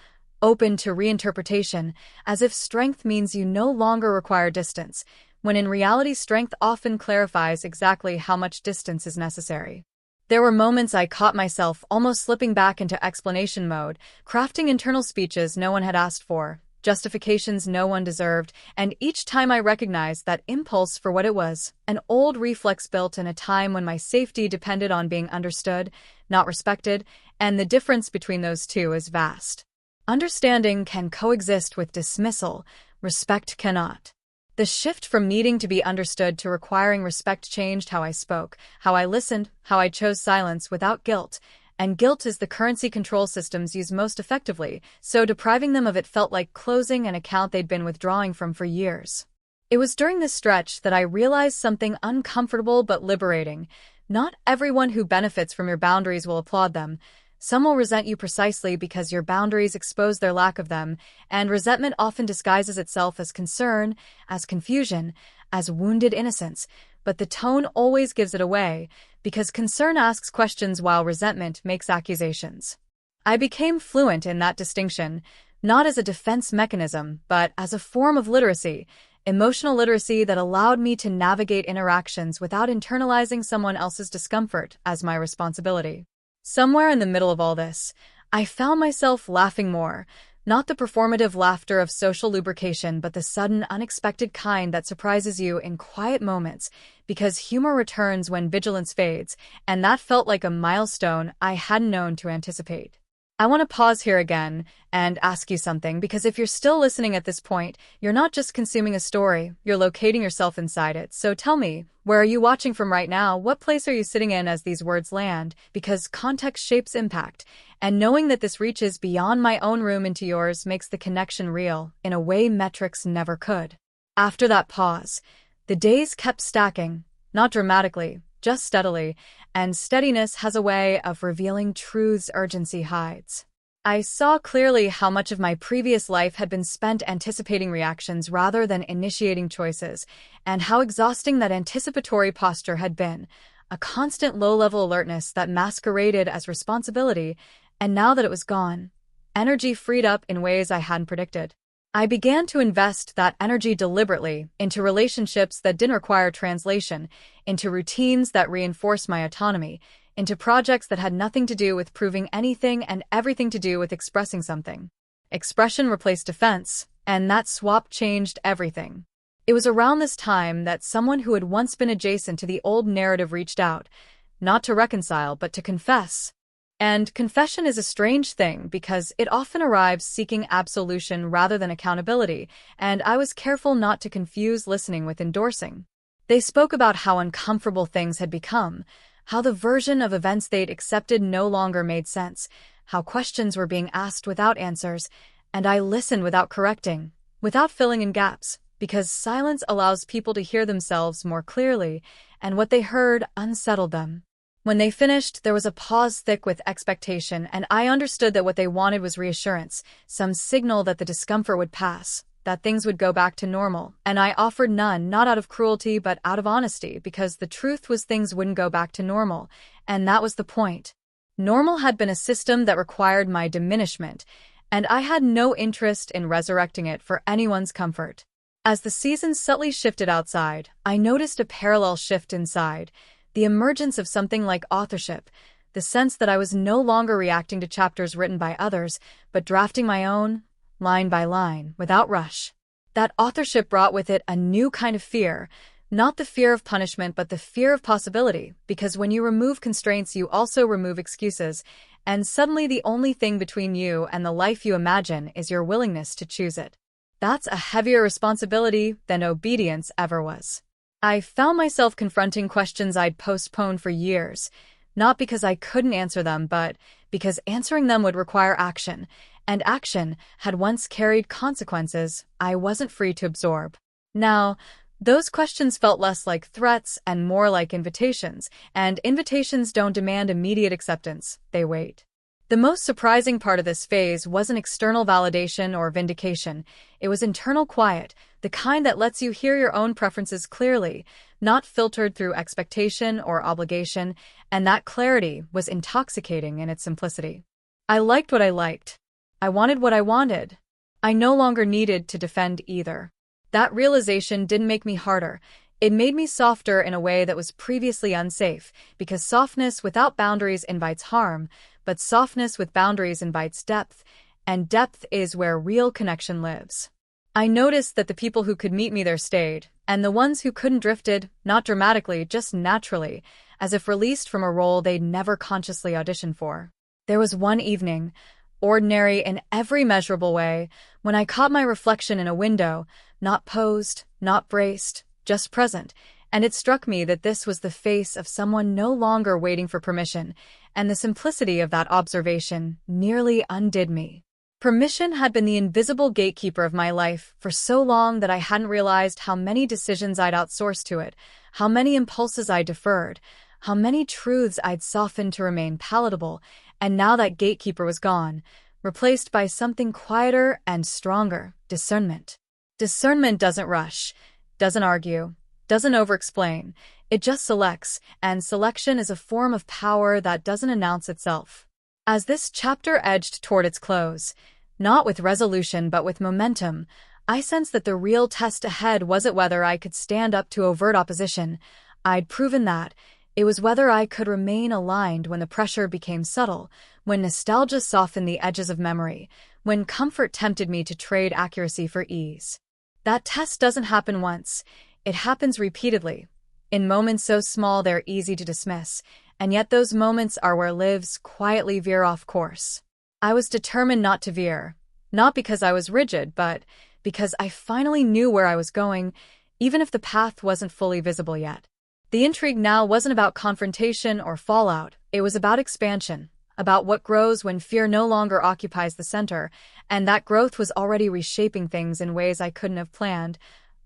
open to reinterpretation, as if strength means you no longer require distance, when in reality strength often clarifies exactly how much distance is necessary. There were moments I caught myself almost slipping back into explanation mode, crafting internal speeches no one had asked for, justifications no one deserved, and each time I recognized that impulse for what it was, an old reflex built in a time when my safety depended on being understood, not respected, and the difference between those two is vast. Understanding can coexist with dismissal, respect cannot. The shift from needing to be understood to requiring respect changed how I spoke, how I listened, how I chose silence without guilt. And guilt is the currency control systems use most effectively, so depriving them of it felt like closing an account they'd been withdrawing from for years. It was during this stretch that I realized something uncomfortable but liberating. Not everyone who benefits from your boundaries will applaud them. Some will resent you precisely because your boundaries expose their lack of them, and resentment often disguises itself as concern, as confusion, as wounded innocence, but the tone always gives it away, because concern asks questions while resentment makes accusations. I became fluent in that distinction, not as a defense mechanism, but as a form of literacy, emotional literacy that allowed me to navigate interactions without internalizing someone else's discomfort as my responsibility. Somewhere in the middle of all this, I found myself laughing more, not the performative laughter of social lubrication, but the sudden, unexpected kind that surprises you in quiet moments, because humor returns when vigilance fades, and that felt like a milestone I hadn't known to anticipate. I want to pause here again and ask you something, because if you're still listening at this point, you're not just consuming a story, you're locating yourself inside it. So tell me, where are you watching from right now? What place are you sitting in as these words land? Because context shapes impact, and knowing that this reaches beyond my own room into yours makes the connection real, in a way metrics never could. After that pause, the days kept stacking, not dramatically, just steadily, and steadiness has a way of revealing truths urgency hides. I saw clearly how much of my previous life had been spent anticipating reactions rather than initiating choices, and how exhausting that anticipatory posture had been, a constant low-level alertness that masqueraded as responsibility, and now that it was gone, energy freed up in ways I hadn't predicted. I began to invest that energy deliberately into relationships that didn't require translation, into routines that reinforced my autonomy, into projects that had nothing to do with proving anything and everything to do with expressing something. Expression replaced defense, and that swap changed everything. It was around this time that someone who had once been adjacent to the old narrative reached out, not to reconcile but to confess. And confession is a strange thing because it often arrives seeking absolution rather than accountability, and I was careful not to confuse listening with endorsing. They spoke about how uncomfortable things had become, how the version of events they'd accepted no longer made sense, how questions were being asked without answers, and I listened without correcting, without filling in gaps, because silence allows people to hear themselves more clearly, and what they heard unsettled them. When they finished, there was a pause thick with expectation, and I understood that what they wanted was reassurance, some signal that the discomfort would pass, that things would go back to normal, and I offered none, not out of cruelty but out of honesty, because the truth was things wouldn't go back to normal, and that was the point. Normal had been a system that required my diminishment, and I had no interest in resurrecting it for anyone's comfort. As the seasons subtly shifted outside, I noticed a parallel shift inside, the emergence of something like authorship, the sense that I was no longer reacting to chapters written by others, but drafting my own, line by line, without rush. That authorship brought with it a new kind of fear, not the fear of punishment but the fear of possibility, because when you remove constraints you also remove excuses, and suddenly the only thing between you and the life you imagine is your willingness to choose it. That's a heavier responsibility than obedience ever was. I found myself confronting questions I'd postponed for years, not because I couldn't answer them, but because answering them would require action, and action had once carried consequences I wasn't free to absorb. Now, those questions felt less like threats and more like invitations, and invitations don't demand immediate acceptance, they wait. The most surprising part of this phase wasn't external validation or vindication, it was internal quiet, the kind that lets you hear your own preferences clearly, not filtered through expectation or obligation, and that clarity was intoxicating in its simplicity. I liked what I liked. I wanted what I wanted. I no longer needed to defend either. That realization didn't make me harder. It made me softer in a way that was previously unsafe, because softness without boundaries invites harm, but softness with boundaries invites depth, and depth is where real connection lives. I noticed that the people who could meet me there stayed, and the ones who couldn't drifted, not dramatically, just naturally, as if released from a role they'd never consciously auditioned for. There was one evening, ordinary in every measurable way, when I caught my reflection in a window, not posed, not braced, just present, and it struck me that this was the face of someone no longer waiting for permission, and the simplicity of that observation nearly undid me. Permission had been the invisible gatekeeper of my life for so long that I hadn't realized how many decisions I'd outsourced to it, how many impulses I deferred, how many truths I'd softened to remain palatable, and now that gatekeeper was gone, replaced by something quieter and stronger: discernment. Discernment doesn't rush, doesn't argue, doesn't over-explain. It just selects, and selection is a form of power that doesn't announce itself. As this chapter edged toward its close, not with resolution but with momentum, I sensed that the real test ahead wasn't whether I could stand up to overt opposition. I'd proven that. It was whether I could remain aligned when the pressure became subtle, when nostalgia softened the edges of memory, when comfort tempted me to trade accuracy for ease. That test doesn't happen once. It happens repeatedly, in moments so small they're easy to dismiss, and yet those moments are where lives quietly veer off course. I was determined not to veer, not because I was rigid, but because I finally knew where I was going, even if the path wasn't fully visible yet. The intrigue now wasn't about confrontation or fallout, it was about expansion, about what grows when fear no longer occupies the center, and that growth was already reshaping things in ways I couldn't have planned,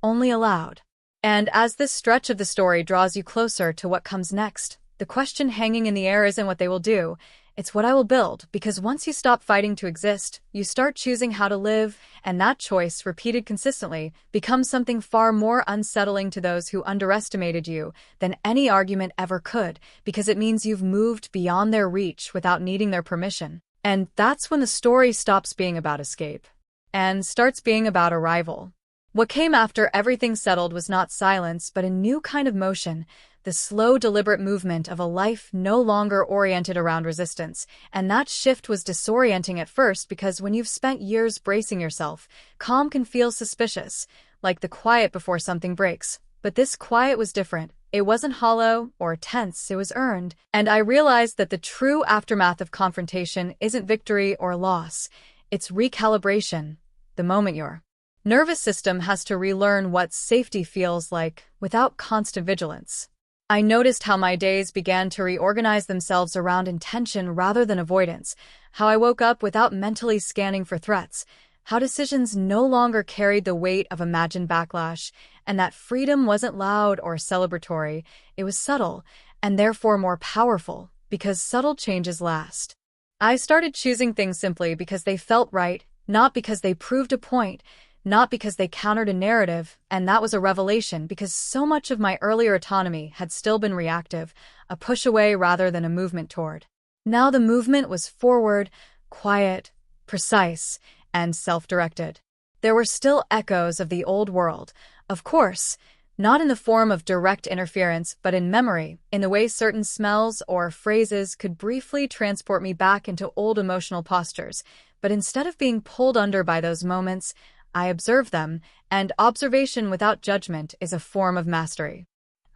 only allowed. And as this stretch of the story draws you closer to what comes next, the question hanging in the air isn't what they will do, it's what I will build, because once you stop fighting to exist, you start choosing how to live, and that choice, repeated consistently, becomes something far more unsettling to those who underestimated you than any argument ever could, because it means you've moved beyond their reach without needing their permission. And that's when the story stops being about escape and starts being about arrival. What came after everything settled was not silence, but a new kind of motion, the slow, deliberate movement of a life no longer oriented around resistance. And that shift was disorienting at first because when you've spent years bracing yourself, calm can feel suspicious, like the quiet before something breaks. But this quiet was different. It wasn't hollow or tense, it was earned. And I realized that the true aftermath of confrontation isn't victory or loss. It's recalibration, the moment your nervous system has to relearn what safety feels like without constant vigilance. I noticed how my days began to reorganize themselves around intention rather than avoidance, how I woke up without mentally scanning for threats, how decisions no longer carried the weight of imagined backlash, and that freedom wasn't loud or celebratory, it was subtle, and therefore more powerful, because subtle changes last. I started choosing things simply because they felt right, not because they proved a point, not because they countered a narrative, and that was a revelation because so much of my earlier autonomy had still been reactive, a push away rather than a movement toward. Now the movement was forward, quiet, precise, and self-directed. There were still echoes of the old world, of course, not in the form of direct interference, but in memory, in the way certain smells or phrases could briefly transport me back into old emotional postures. But instead of being pulled under by those moments, I observed them, and observation without judgment is a form of mastery.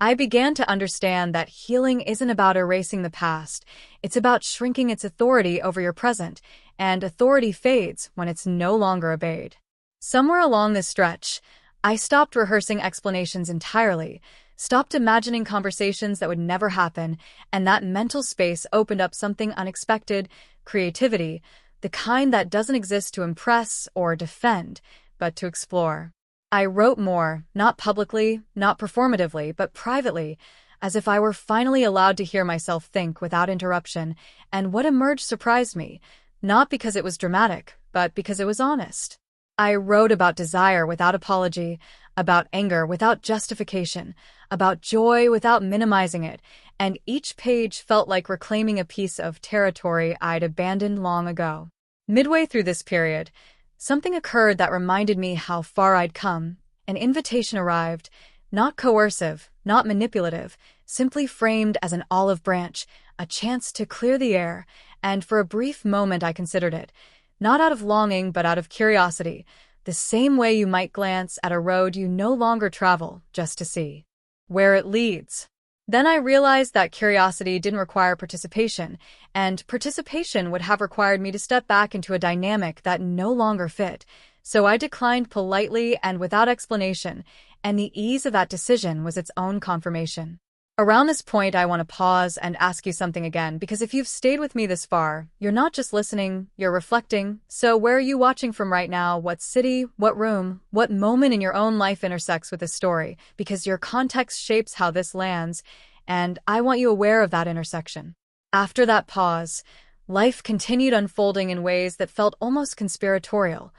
I began to understand that healing isn't about erasing the past, it's about shrinking its authority over your present, and authority fades when it's no longer obeyed. Somewhere along this stretch, I stopped rehearsing explanations entirely, stopped imagining conversations that would never happen, and that mental space opened up something unexpected: creativity, the kind that doesn't exist to impress or defend, but to explore. I wrote more, not publicly, not performatively, but privately, as if I were finally allowed to hear myself think without interruption, and what emerged surprised me, not because it was dramatic, but because it was honest. I wrote about desire without apology, about anger without justification, about joy without minimizing it, and each page felt like reclaiming a piece of territory I'd abandoned long ago. Midway through this period, something occurred that reminded me how far I'd come. An invitation arrived, not coercive, not manipulative, simply framed as an olive branch, a chance to clear the air, and for a brief moment I considered it. Not out of longing, but out of curiosity, the same way you might glance at a road you no longer travel just to see where it leads. Then I realized that curiosity didn't require participation, and participation would have required me to step back into a dynamic that no longer fit. So I declined politely and without explanation, and the ease of that decision was its own confirmation. Around this point, I want to pause and ask you something again, because if you've stayed with me this far, you're not just listening, you're reflecting. So where are you watching from right now? What city, what room, what moment in your own life intersects with this story? Because your context shapes how this lands, and I want you aware of that intersection. After that pause, life continued unfolding in ways that felt almost conspiratorial.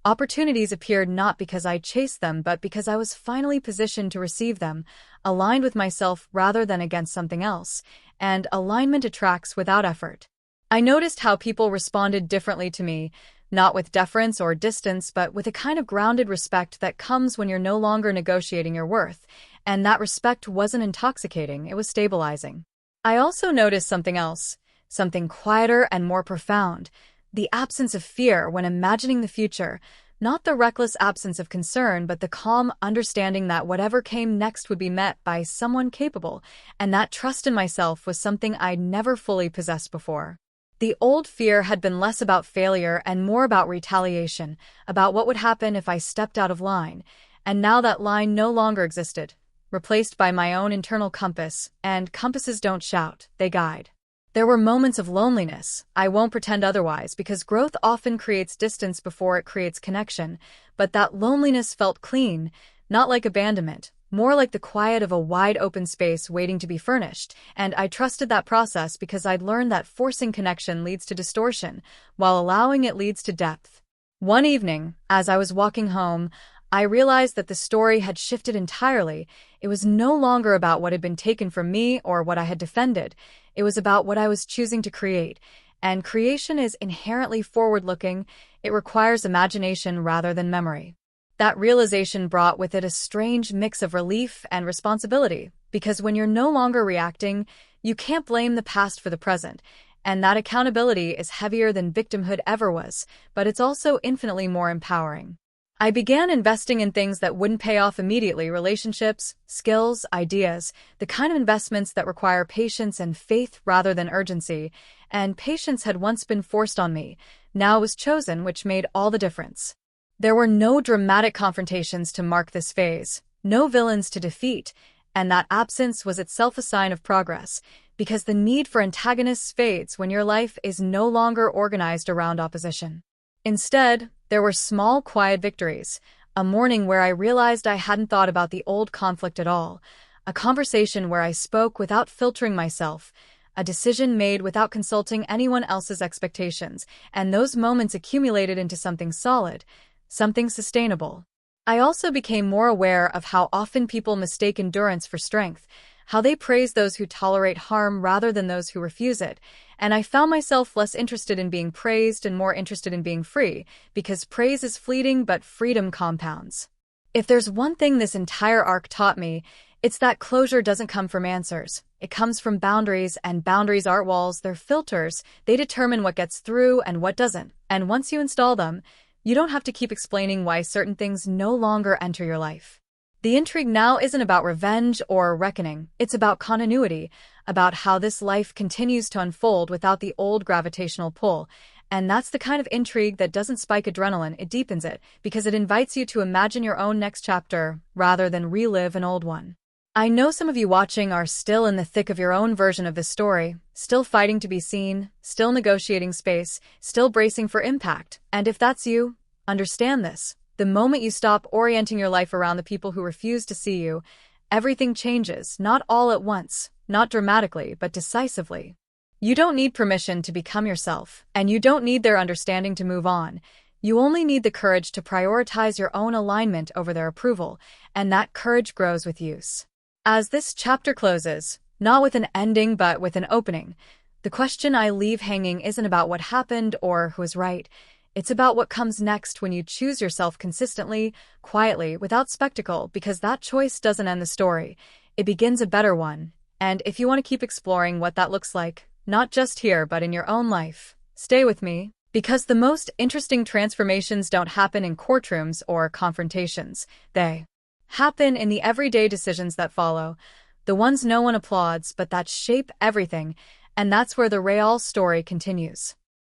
Opportunities appeared not because I chased them, but because I was finally positioned to receive them, aligned with myself rather than against something else, and alignment attracts without effort. I noticed how people responded differently to me, not with deference or distance, but with a kind of grounded respect that comes when you're no longer negotiating your worth, and that respect wasn't intoxicating, it was stabilizing. I also noticed something else, something quieter and more profound. The absence of fear when imagining the future, not the reckless absence of concern, but the calm understanding that whatever came next would be met by someone capable, and that trust in myself was something I'd never fully possessed before. The old fear had been less about failure and more about retaliation, about what would happen if I stepped out of line, and now that line no longer existed, replaced by my own internal compass, and compasses don't shout, they guide. There were moments of loneliness, I won't pretend otherwise, because growth often creates distance before it creates connection, but that loneliness felt clean, not like abandonment, more like the quiet of a wide open space waiting to be furnished, and I trusted that process because I'd learned that forcing connection leads to distortion, while allowing it leads to depth. One evening, as I was walking home, I realized that the story had shifted entirely. It was no longer about what had been taken from me or what I had defended. It was about what I was choosing to create. And creation is inherently forward-looking. It requires imagination rather than memory. That realization brought with it a strange mix of relief and responsibility, because when you're no longer reacting, you can't blame the past for the present. And that accountability is heavier than victimhood ever was, but it's also infinitely more empowering. I began investing in things that wouldn't pay off immediately: relationships, skills, ideas, the kind of investments that require patience and faith rather than urgency. And patience had once been forced on me, now it was chosen, which made all the difference. There were no dramatic confrontations to mark this phase, no villains to defeat, and that absence was itself a sign of progress, because the need for antagonists fades when your life is no longer organized around opposition. Instead, there were small, quiet victories. A morning where I realized I hadn't thought about the old conflict at all. A conversation where I spoke without filtering myself. A decision made without consulting anyone else's expectations. And those moments accumulated into something solid, something sustainable. I also became more aware of how often people mistake endurance for strength, how they praise those who tolerate harm rather than those who refuse it, and I found myself less interested in being praised and more interested in being free, because praise is fleeting but freedom compounds. If there's one thing this entire arc taught me, it's that closure doesn't come from answers. It comes from boundaries, and boundaries aren't walls, they're filters. They determine what gets through and what doesn't, and once you install them, you don't have to keep explaining why certain things no longer enter your life. The intrigue now isn't about revenge or reckoning, it's about continuity, about how this life continues to unfold without the old gravitational pull. And that's the kind of intrigue that doesn't spike adrenaline, it deepens it, because it invites you to imagine your own next chapter, rather than relive an old one. I know some of you watching are still in the thick of your own version of this story, still fighting to be seen, still negotiating space, still bracing for impact, and if that's you, understand this. The moment you stop orienting your life around the people who refuse to see you, everything changes, not all at once, not dramatically, but decisively. You don't need permission to become yourself, and you don't need their understanding to move on. You only need the courage to prioritize your own alignment over their approval, and that courage grows with use. As this chapter closes, not with an ending but with an opening, the question I leave hanging isn't about what happened or who is right. It's about what comes next when you choose yourself consistently, quietly, without spectacle, because that choice doesn't end the story. It begins a better one. And if you want to keep exploring what that looks like, not just here but in your own life, stay with me. Because the most interesting transformations don't happen in courtrooms or confrontations. They happen in the everyday decisions that follow, the ones no one applauds but that shape everything, and that's where the Real story continues.